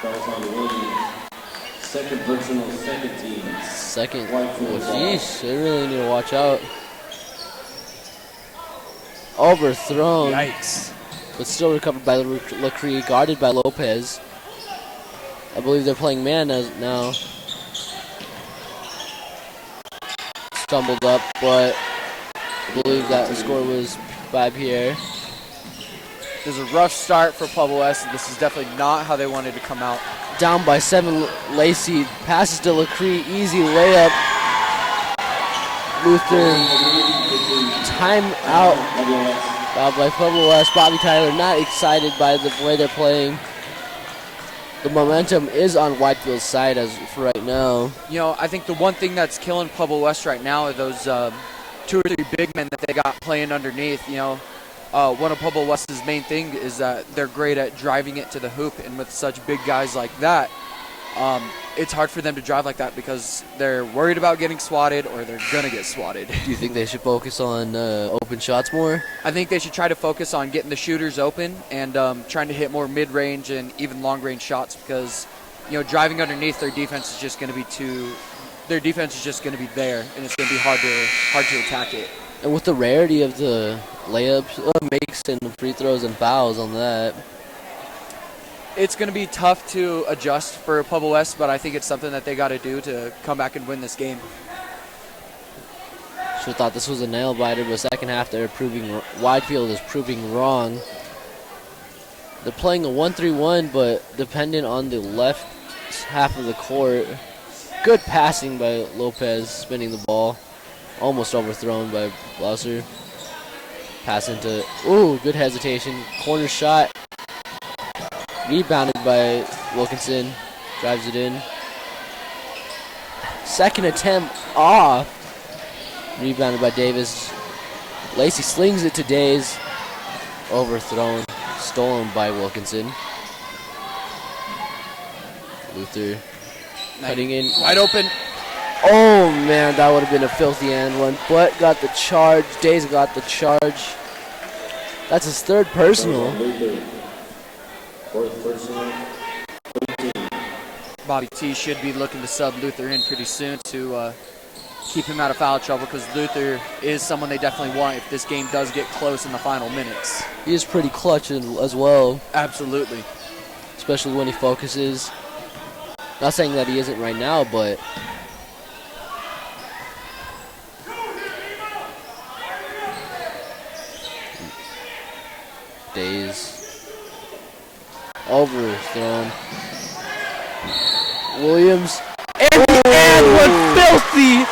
That was on Williams. Second personal, second team. Second. Widefield ball. Jeez, they really need to watch out. Overthrown. Yikes. But still recovered by Legree, guarded by Lopez. I believe they're playing man now. Stumbled up, but I believe that the score was by Pierre. It was a rough start for Pueblo West. This is definitely not how they wanted to come out. Down by 7, Lacey passes to Legree, easy layup. Luther, time out. Fouled by Pueblo West. Bobby Tyler not excited by the way they're playing. The momentum is on Widefield's side as for right now. You know, I think the one thing that's killing Pueblo West right now are those 2 or 3 big men that they got playing underneath. You know, one of Pueblo West's main thing is that they're great at driving it to the hoop, and with such big guys like that, it's hard for them to drive like that because they're worried about getting swatted or they're going to get swatted. Do you think they should focus on open shots more? I think they should try to focus on getting the shooters open and trying to hit more mid-range and even long-range shots because, driving underneath their defense is just going to be their defense is just going to be there, and it's going to be hard to attack it. And with the rarity of the layups, makes and free throws and fouls on that, it's going to be tough to adjust for Pueblo West, but I think it's something that they got to do to come back and win this game. should have thought this was a nail biter, but second half Widefield is proving wrong. They're playing a 1-3-1, but dependent on the left half of the court. Good passing by Lopez, spinning the ball. Almost overthrown by Blauser. Pass into, good hesitation. Corner shot. Rebounded by Wilkinson. Drives it in. Second attempt off. Rebounded by Davis. Lacey slings it to Days. Overthrown. Stolen by Wilkinson. Luther cutting in. Wide open. Oh man, that would have been a filthy and one, but got the charge. Days got the charge. That's his third personal. Fourth personal. Bobby T should be looking to sub Luther in pretty soon to keep him out of foul trouble because Luther is someone they definitely want if this game does get close in the final minutes. He is pretty clutch as well. Absolutely. Especially when he focuses. Not saying that he isn't right now, but Days overthrown. Williams and one filthy.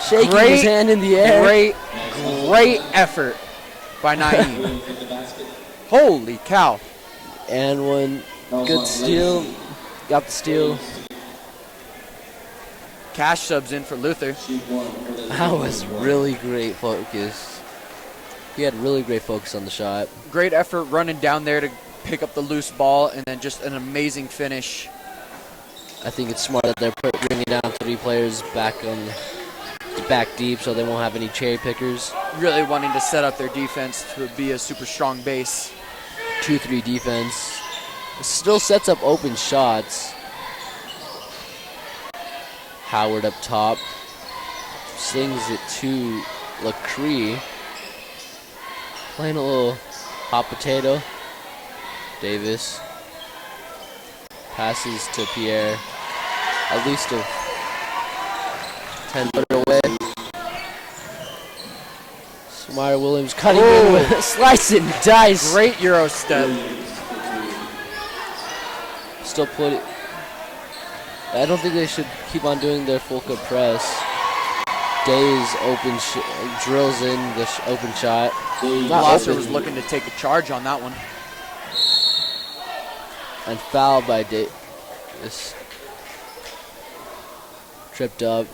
Shaking his hand in the air. Great effort by Naeem. Holy cow. And one good steal. Got the steal. Cash subs in for Luther. That was really great focus. He had really great focus on the shot. Great effort running down there to pick up the loose ball, and then just an amazing finish. I think it's smart that they're bringing down 3 players back deep so they won't have any cherry pickers. Really wanting to set up their defense to be a super strong base. 2-3 defense. It still sets up open shots. Howard up top. Slings it to LaCree. Playing a little hot potato. Davis. Passes to Pierre. At least a 10-footer away. Smart Williams cutting in with a slice and dice. Great Euro step. Still put it. I don't think they should keep on doing their full court press. Days drills in the open shot. Blosser was looking to take a charge on that one. And fouled by Davis. Tripped up.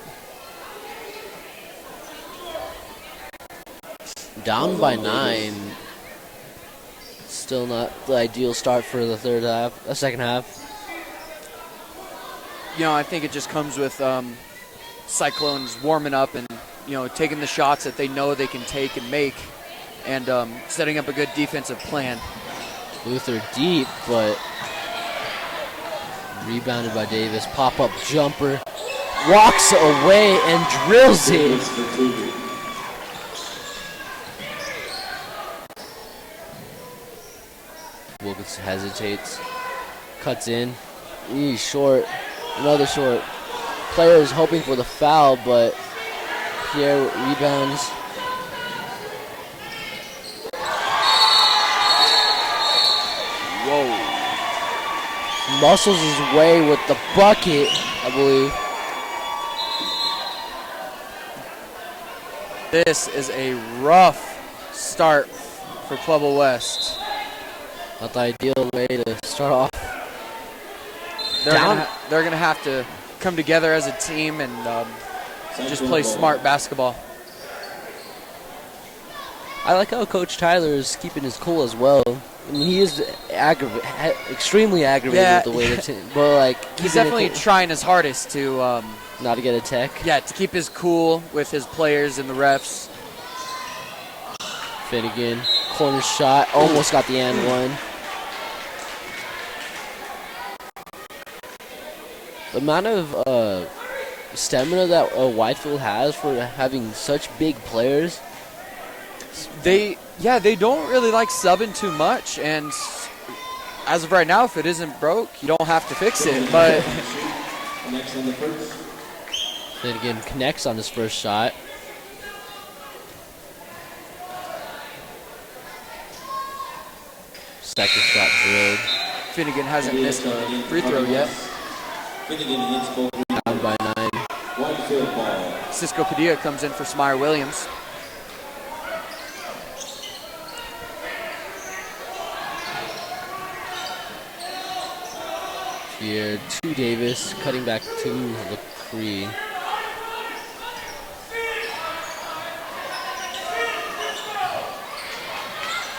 Down by 9. Still not the ideal start for the second half. I think it just comes with Cyclones warming up and, taking the shots that they know they can take and make and setting up a good defensive plan. Luther deep, but rebounded by Davis. Pop-up jumper. Walks away and drills it. Wilkins hesitates. Cuts in. Short. Another short. Player is hoping for the foul, but Pierre rebounds. Whoa. Muscles his way with the bucket, I believe. This is a rough start for Pueblo West. Not the ideal way to start off. They're gonna have to come together as a team and just play smart basketball. I like how Coach Tyler is keeping his cool as well. I mean, he is extremely aggravated with the way the team, but like he's definitely trying his hardest to not to get a tech. Yeah, to keep his cool with his players and the refs. Finnegan, corner shot, almost got the and one. The amount of stamina that Widefield has for having such big players. They don't really like subbing too much, and as of right now, if it isn't broke, you don't have to fix it. But Finnegan connects on his first shot. Second shot drilled. Finnegan hasn't missed a free throw yet. Down by 9. Cisco Padilla comes in for Smyer Williams. Here to Davis, cutting back to LaCree.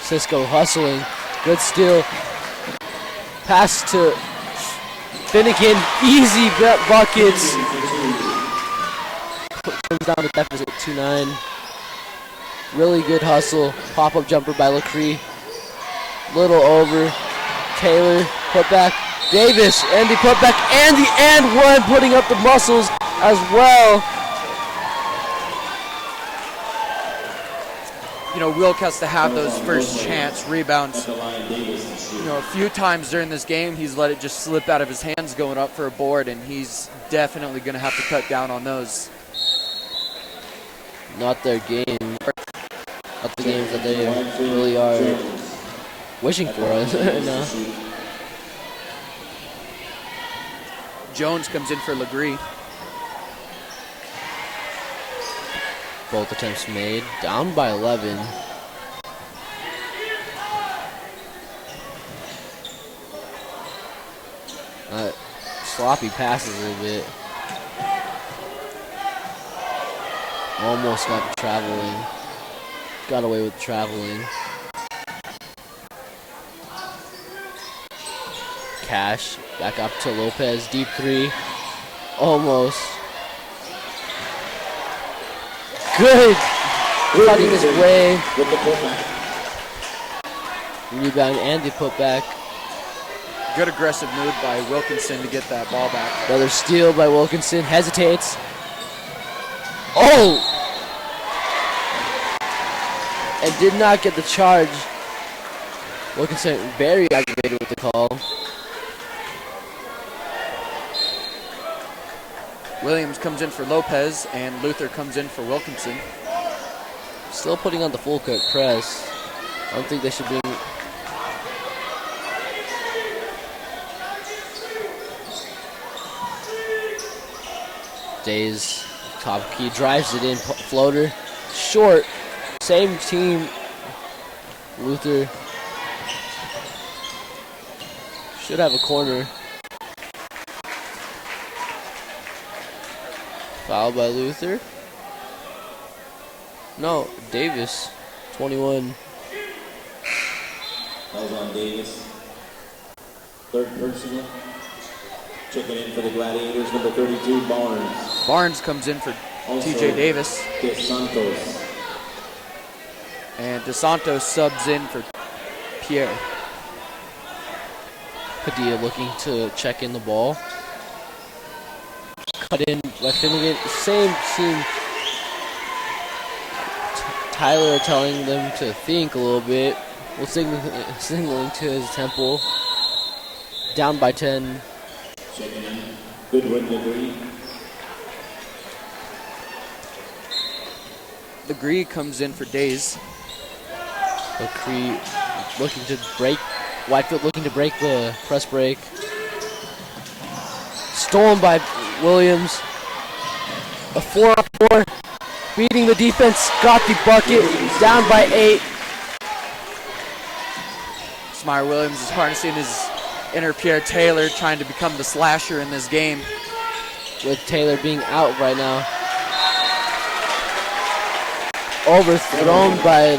Cisco hustling, good steal. Pass to Finnegan, easy buckets. Comes down to deficit 2-9. Really good hustle. Pop-up jumper by LaCree. Little over. Taylor, put back. Davis, and the putback, and the and one, putting up the muscles as well. You know, Wilk has to have those first chance rebounds. You know, a few times during this game, he's let it just slip out of his hands going up for a board, and he's definitely going to have to cut down on those. Not their game. Not the games that they really are wishing for us right now. Jones comes in for Legree. Both attempts made. Down by 11. Sloppy passes a little bit. Almost got traveling. Got away with traveling. Cash back up to Lopez. Deep three. Almost. Good. Cutting his way. Rebound and the putback. Good aggressive move by Wilkinson to get that ball back. Another steal by Wilkinson. Hesitates. Oh! And did not get the charge. Wilkinson very aggravated with the call. Williams comes in for Lopez, and Luther comes in for Wilkinson. Still putting on the full court press. I don't think they should bring... Days, top key, drives it in, floater, short, same team. Luther should have a corner. Foul by Luther. No, Davis, 21. That was on Davis. Third personal. Checking in for the Gladiators, number 32, Barnes. Barnes comes in for Also, TJ Davis. DeSantos. And DeSantos subs in for Pierre. Padilla looking to check in the ball. Cut in by Finnegan. Same team. Tyler telling them to think a little bit. We'll signaling to his temple. Down by 10. Checking in. Goodwin Legree. Legree comes in for Days. Legree looking to break. Widefield looking to break the press break. Stolen by Williams. A 4-on-4. Beating the defense. Got the bucket. Down by 8. Smyer Williams is harnessing his inner Pierre Taylor, trying to become the slasher in this game. With Taylor being out right now. overthrown by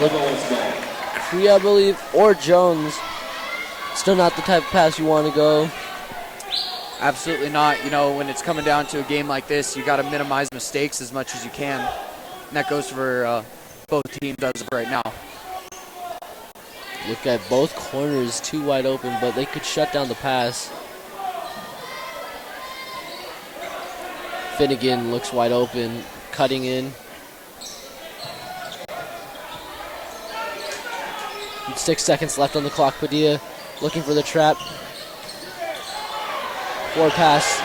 Cree, I believe, or Jones. Still not the type of pass you want to go. Absolutely not. You know, when it's coming down to a game like this, you got to minimize mistakes as much as you can. And that goes for both teams as of right now. Look at both corners, too wide open, but they could shut down the pass. Finnegan looks wide open, cutting in. 6 seconds left on the clock. Padilla looking for the trap. Forward pass,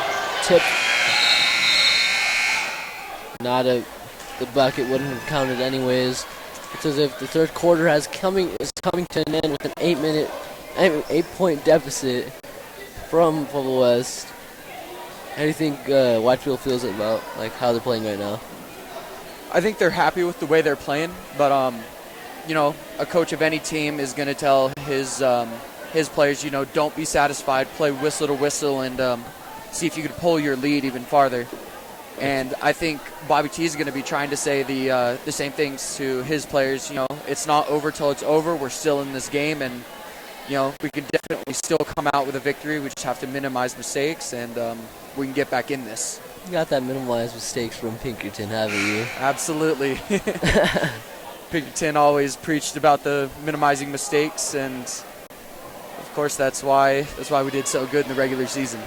tip. The bucket wouldn't have counted anyways. It's as if the third quarter is coming to an end with an 8-point deficit from Pueblo West. How do you think Widefield feels about how they're playing right now? I think they're happy with the way they're playing, but you know, a coach of any team is going to tell his players, you know, don't be satisfied, play whistle to whistle, and see if you could pull your lead even farther. And I think Bobby T is going to be trying to say the same things to his players. You know, it's not over till it's over. We're still in this game, and you know, we can definitely still come out with a victory. We just have to minimize mistakes, and we can get back in this. You got that minimized mistakes from Pinkerton, haven't you? Absolutely. Pinkerton always preached about the minimizing mistakes, and of course that's why we did so good in the regular season.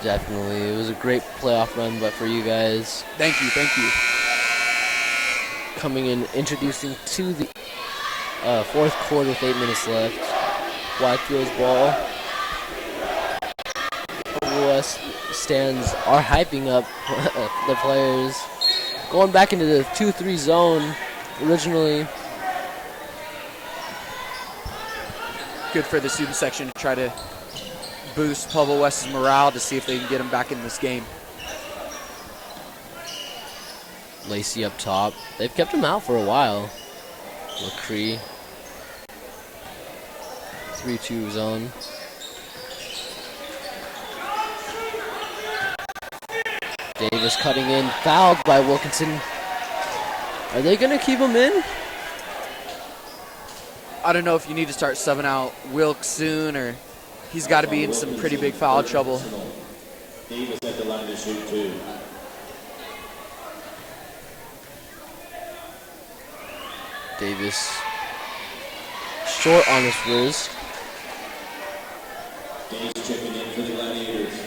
Definitely. It was a great playoff run, but for you guys. Thank you. Coming in, introducing to the fourth quarter with 8 minutes left. Widefield's ball. West stands are hyping up the players. Going back into the 2-3 zone originally. Good for the student section to try to boost Pueblo West's morale to see if they can get them back in this game. Lacey up top. They've kept him out for a while. LaCree. 3-2 zone. Davis cutting in. Fouled by Wilkinson. Are they going to keep him in? I don't know if you need to start subbing out Wilkes soon, or he's got to be in some pretty big foul trouble. Davis at the line to shoot too. Davis short on his wrist. Davis checking in for the Gladiators.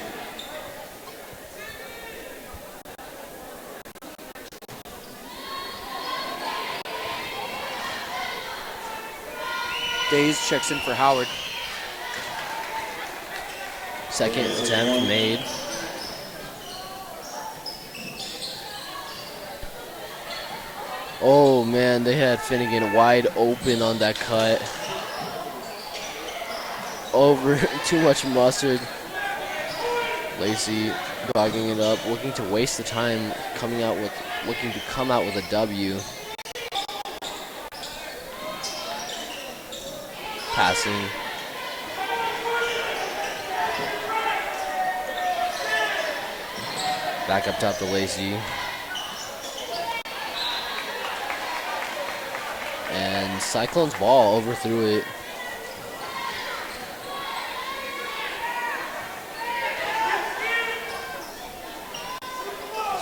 Days checks in for Howard. Second attempt made. Oh man, they had Finnegan wide open on that cut. Over too much mustard. Lacey dogging it up, looking to waste the time, looking to come out with a W. Passing. Back up top to Lacey. And Cyclone's ball overthrew it.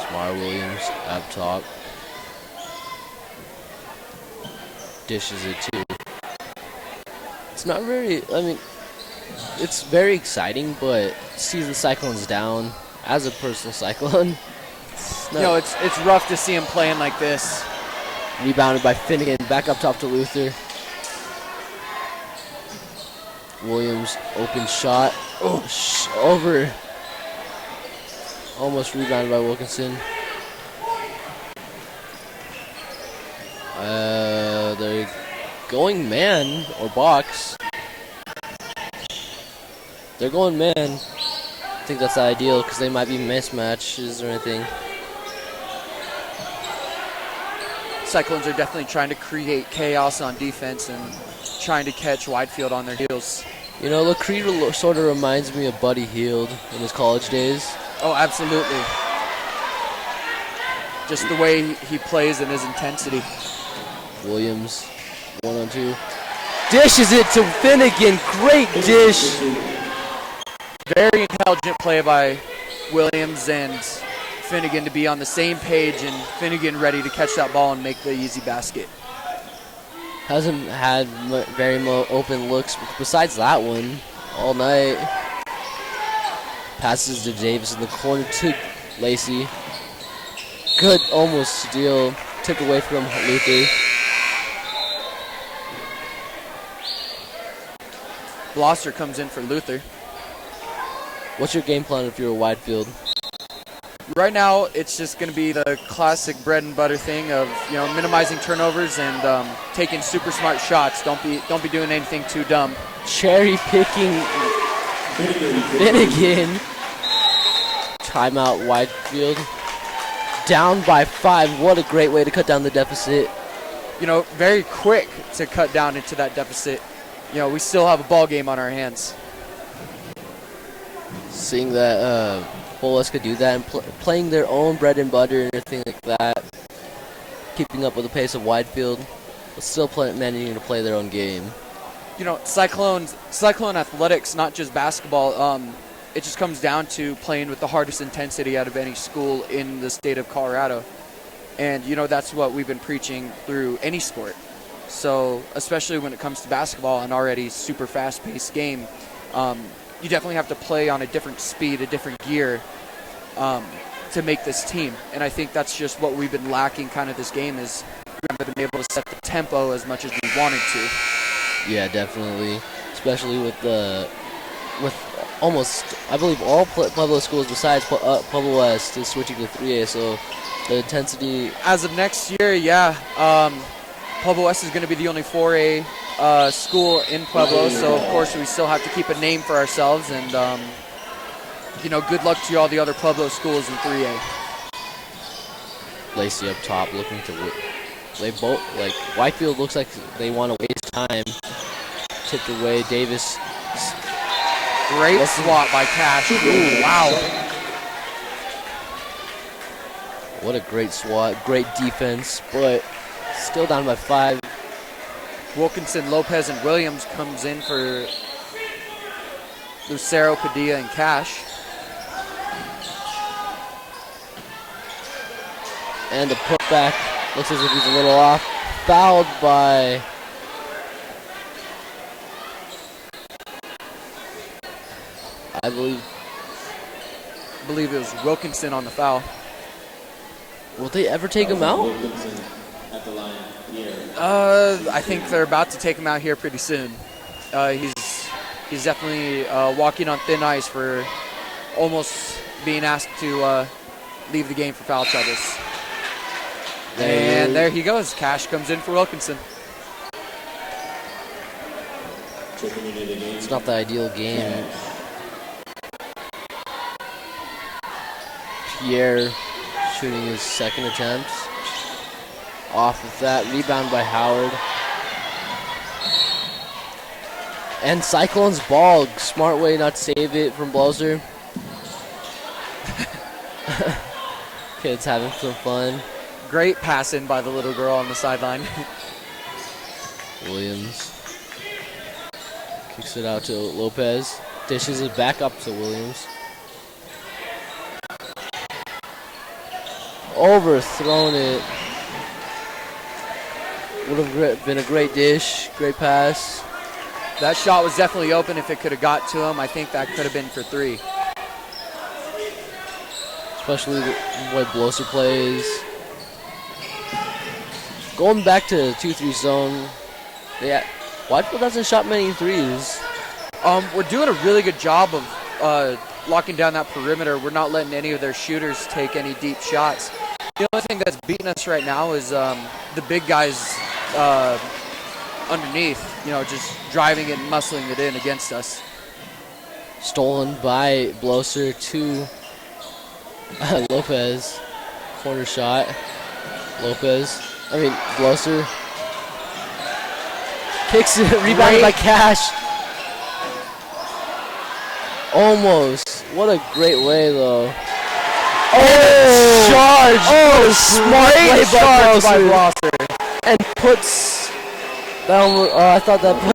Smart Williams up top. Dishes it too. It's not very, it's very exciting, but sees the Cyclones down as a personal Cyclone. It's rough to see him playing like this. Rebounded by Finnegan, back up top to Luther. Williams, open shot. Over. Almost rebounded by Wilkinson. They're going man or box. They're going man. I think that's ideal because they might be mismatches or anything. Cyclones are definitely trying to create chaos on defense and trying to catch Widefield on their heels. You know, LaCree sort of reminds me of Buddy Hield in his college days. Oh, absolutely. just the way he plays and his intensity. Williams, 1-on-2. Dishes it to Finnegan. Great dish. Very intelligent play by Williams and Finnegan to be on the same page, and Finnegan ready to catch that ball and make the easy basket. Hasn't had very open looks besides that one all night. Passes to Davis in the corner to Lacey. Good almost steal. Took away from Luther. Blosser comes in for Luther. What's your game plan if you're a Widefield? Right now, it's just going to be the classic bread and butter thing of minimizing turnovers and taking super smart shots. Don't be doing anything too dumb. Cherry picking Finnegan. Timeout Widefield. Down by 5. What a great way to cut down the deficit. Very quick to cut down into that deficit. We still have a ball game on our hands. Seeing that Pueblo could do that and playing their own bread and butter and everything like that, keeping up with the pace of Widefield, but still managing to play their own game. Cyclone athletics, not just basketball. It just comes down to playing with the hardest intensity out of any school in the state of Colorado, and that's what we've been preaching through any sport. So especially when it comes to basketball, an already super fast-paced game. You definitely have to play on a different speed, a different gear to make this team. And I think that's just what we've been lacking kind of this game is we haven't been able to set the tempo as much as we wanted to. Yeah, definitely. Especially with almost, I believe, all Pueblo schools besides Pueblo West is switching to 3A. So the intensity... As of next year, yeah. Pueblo West is going to be the only 4A school in Pueblo, so of course we still have to keep a name for ourselves, and good luck to all the other Pueblo schools in 3A. Lacey up top looking to they both Widefield looks like they want to waste time. Tipped away. Davis. Great swat by Cash. Ooh, wow. What a great swat. Great defense, but still down by 5. Wilkinson, Lopez, and Williams comes in for Lucero, Padilla, and Cash. And the putback looks as if he's a little off. Fouled by... I believe it was Wilkinson on the foul. Will they ever take him out? Wilkinson at the line here. I think they're about to take him out here pretty soon. He's definitely walking on thin ice for almost being asked to leave the game for foul troubles. And there he goes. Cash comes in for Wilkinson. It's not the ideal game. Pierre shooting his second attempt. Off of that. Rebound by Howard. And Cyclone's ball. Smart way not to save it from Blosser. Kids having some fun. Great pass in by the little girl on the sideline. Williams kicks it out to Lopez. Dishes it back up to Williams. Overthrown it. Would have been a great dish. Great pass. That shot was definitely open if it could have got to him. I think that could have been for 3. Especially the way Blosser plays. Going back to 2-3 zone. Widefield hasn't shot many threes. We're doing a really good job of locking down that perimeter. We're not letting any of their shooters take any deep shots. The only thing that's beating us right now is the big guys underneath, just driving it and muscling it in against us. Stolen by Blosser to Lopez. Corner shot. Blosser. Kicks it, rebounded by Cash. Almost. What a great way, though. Oh! Charge! Oh, was smart play Great by charge by Blosser. Blosser. And puts down. I thought that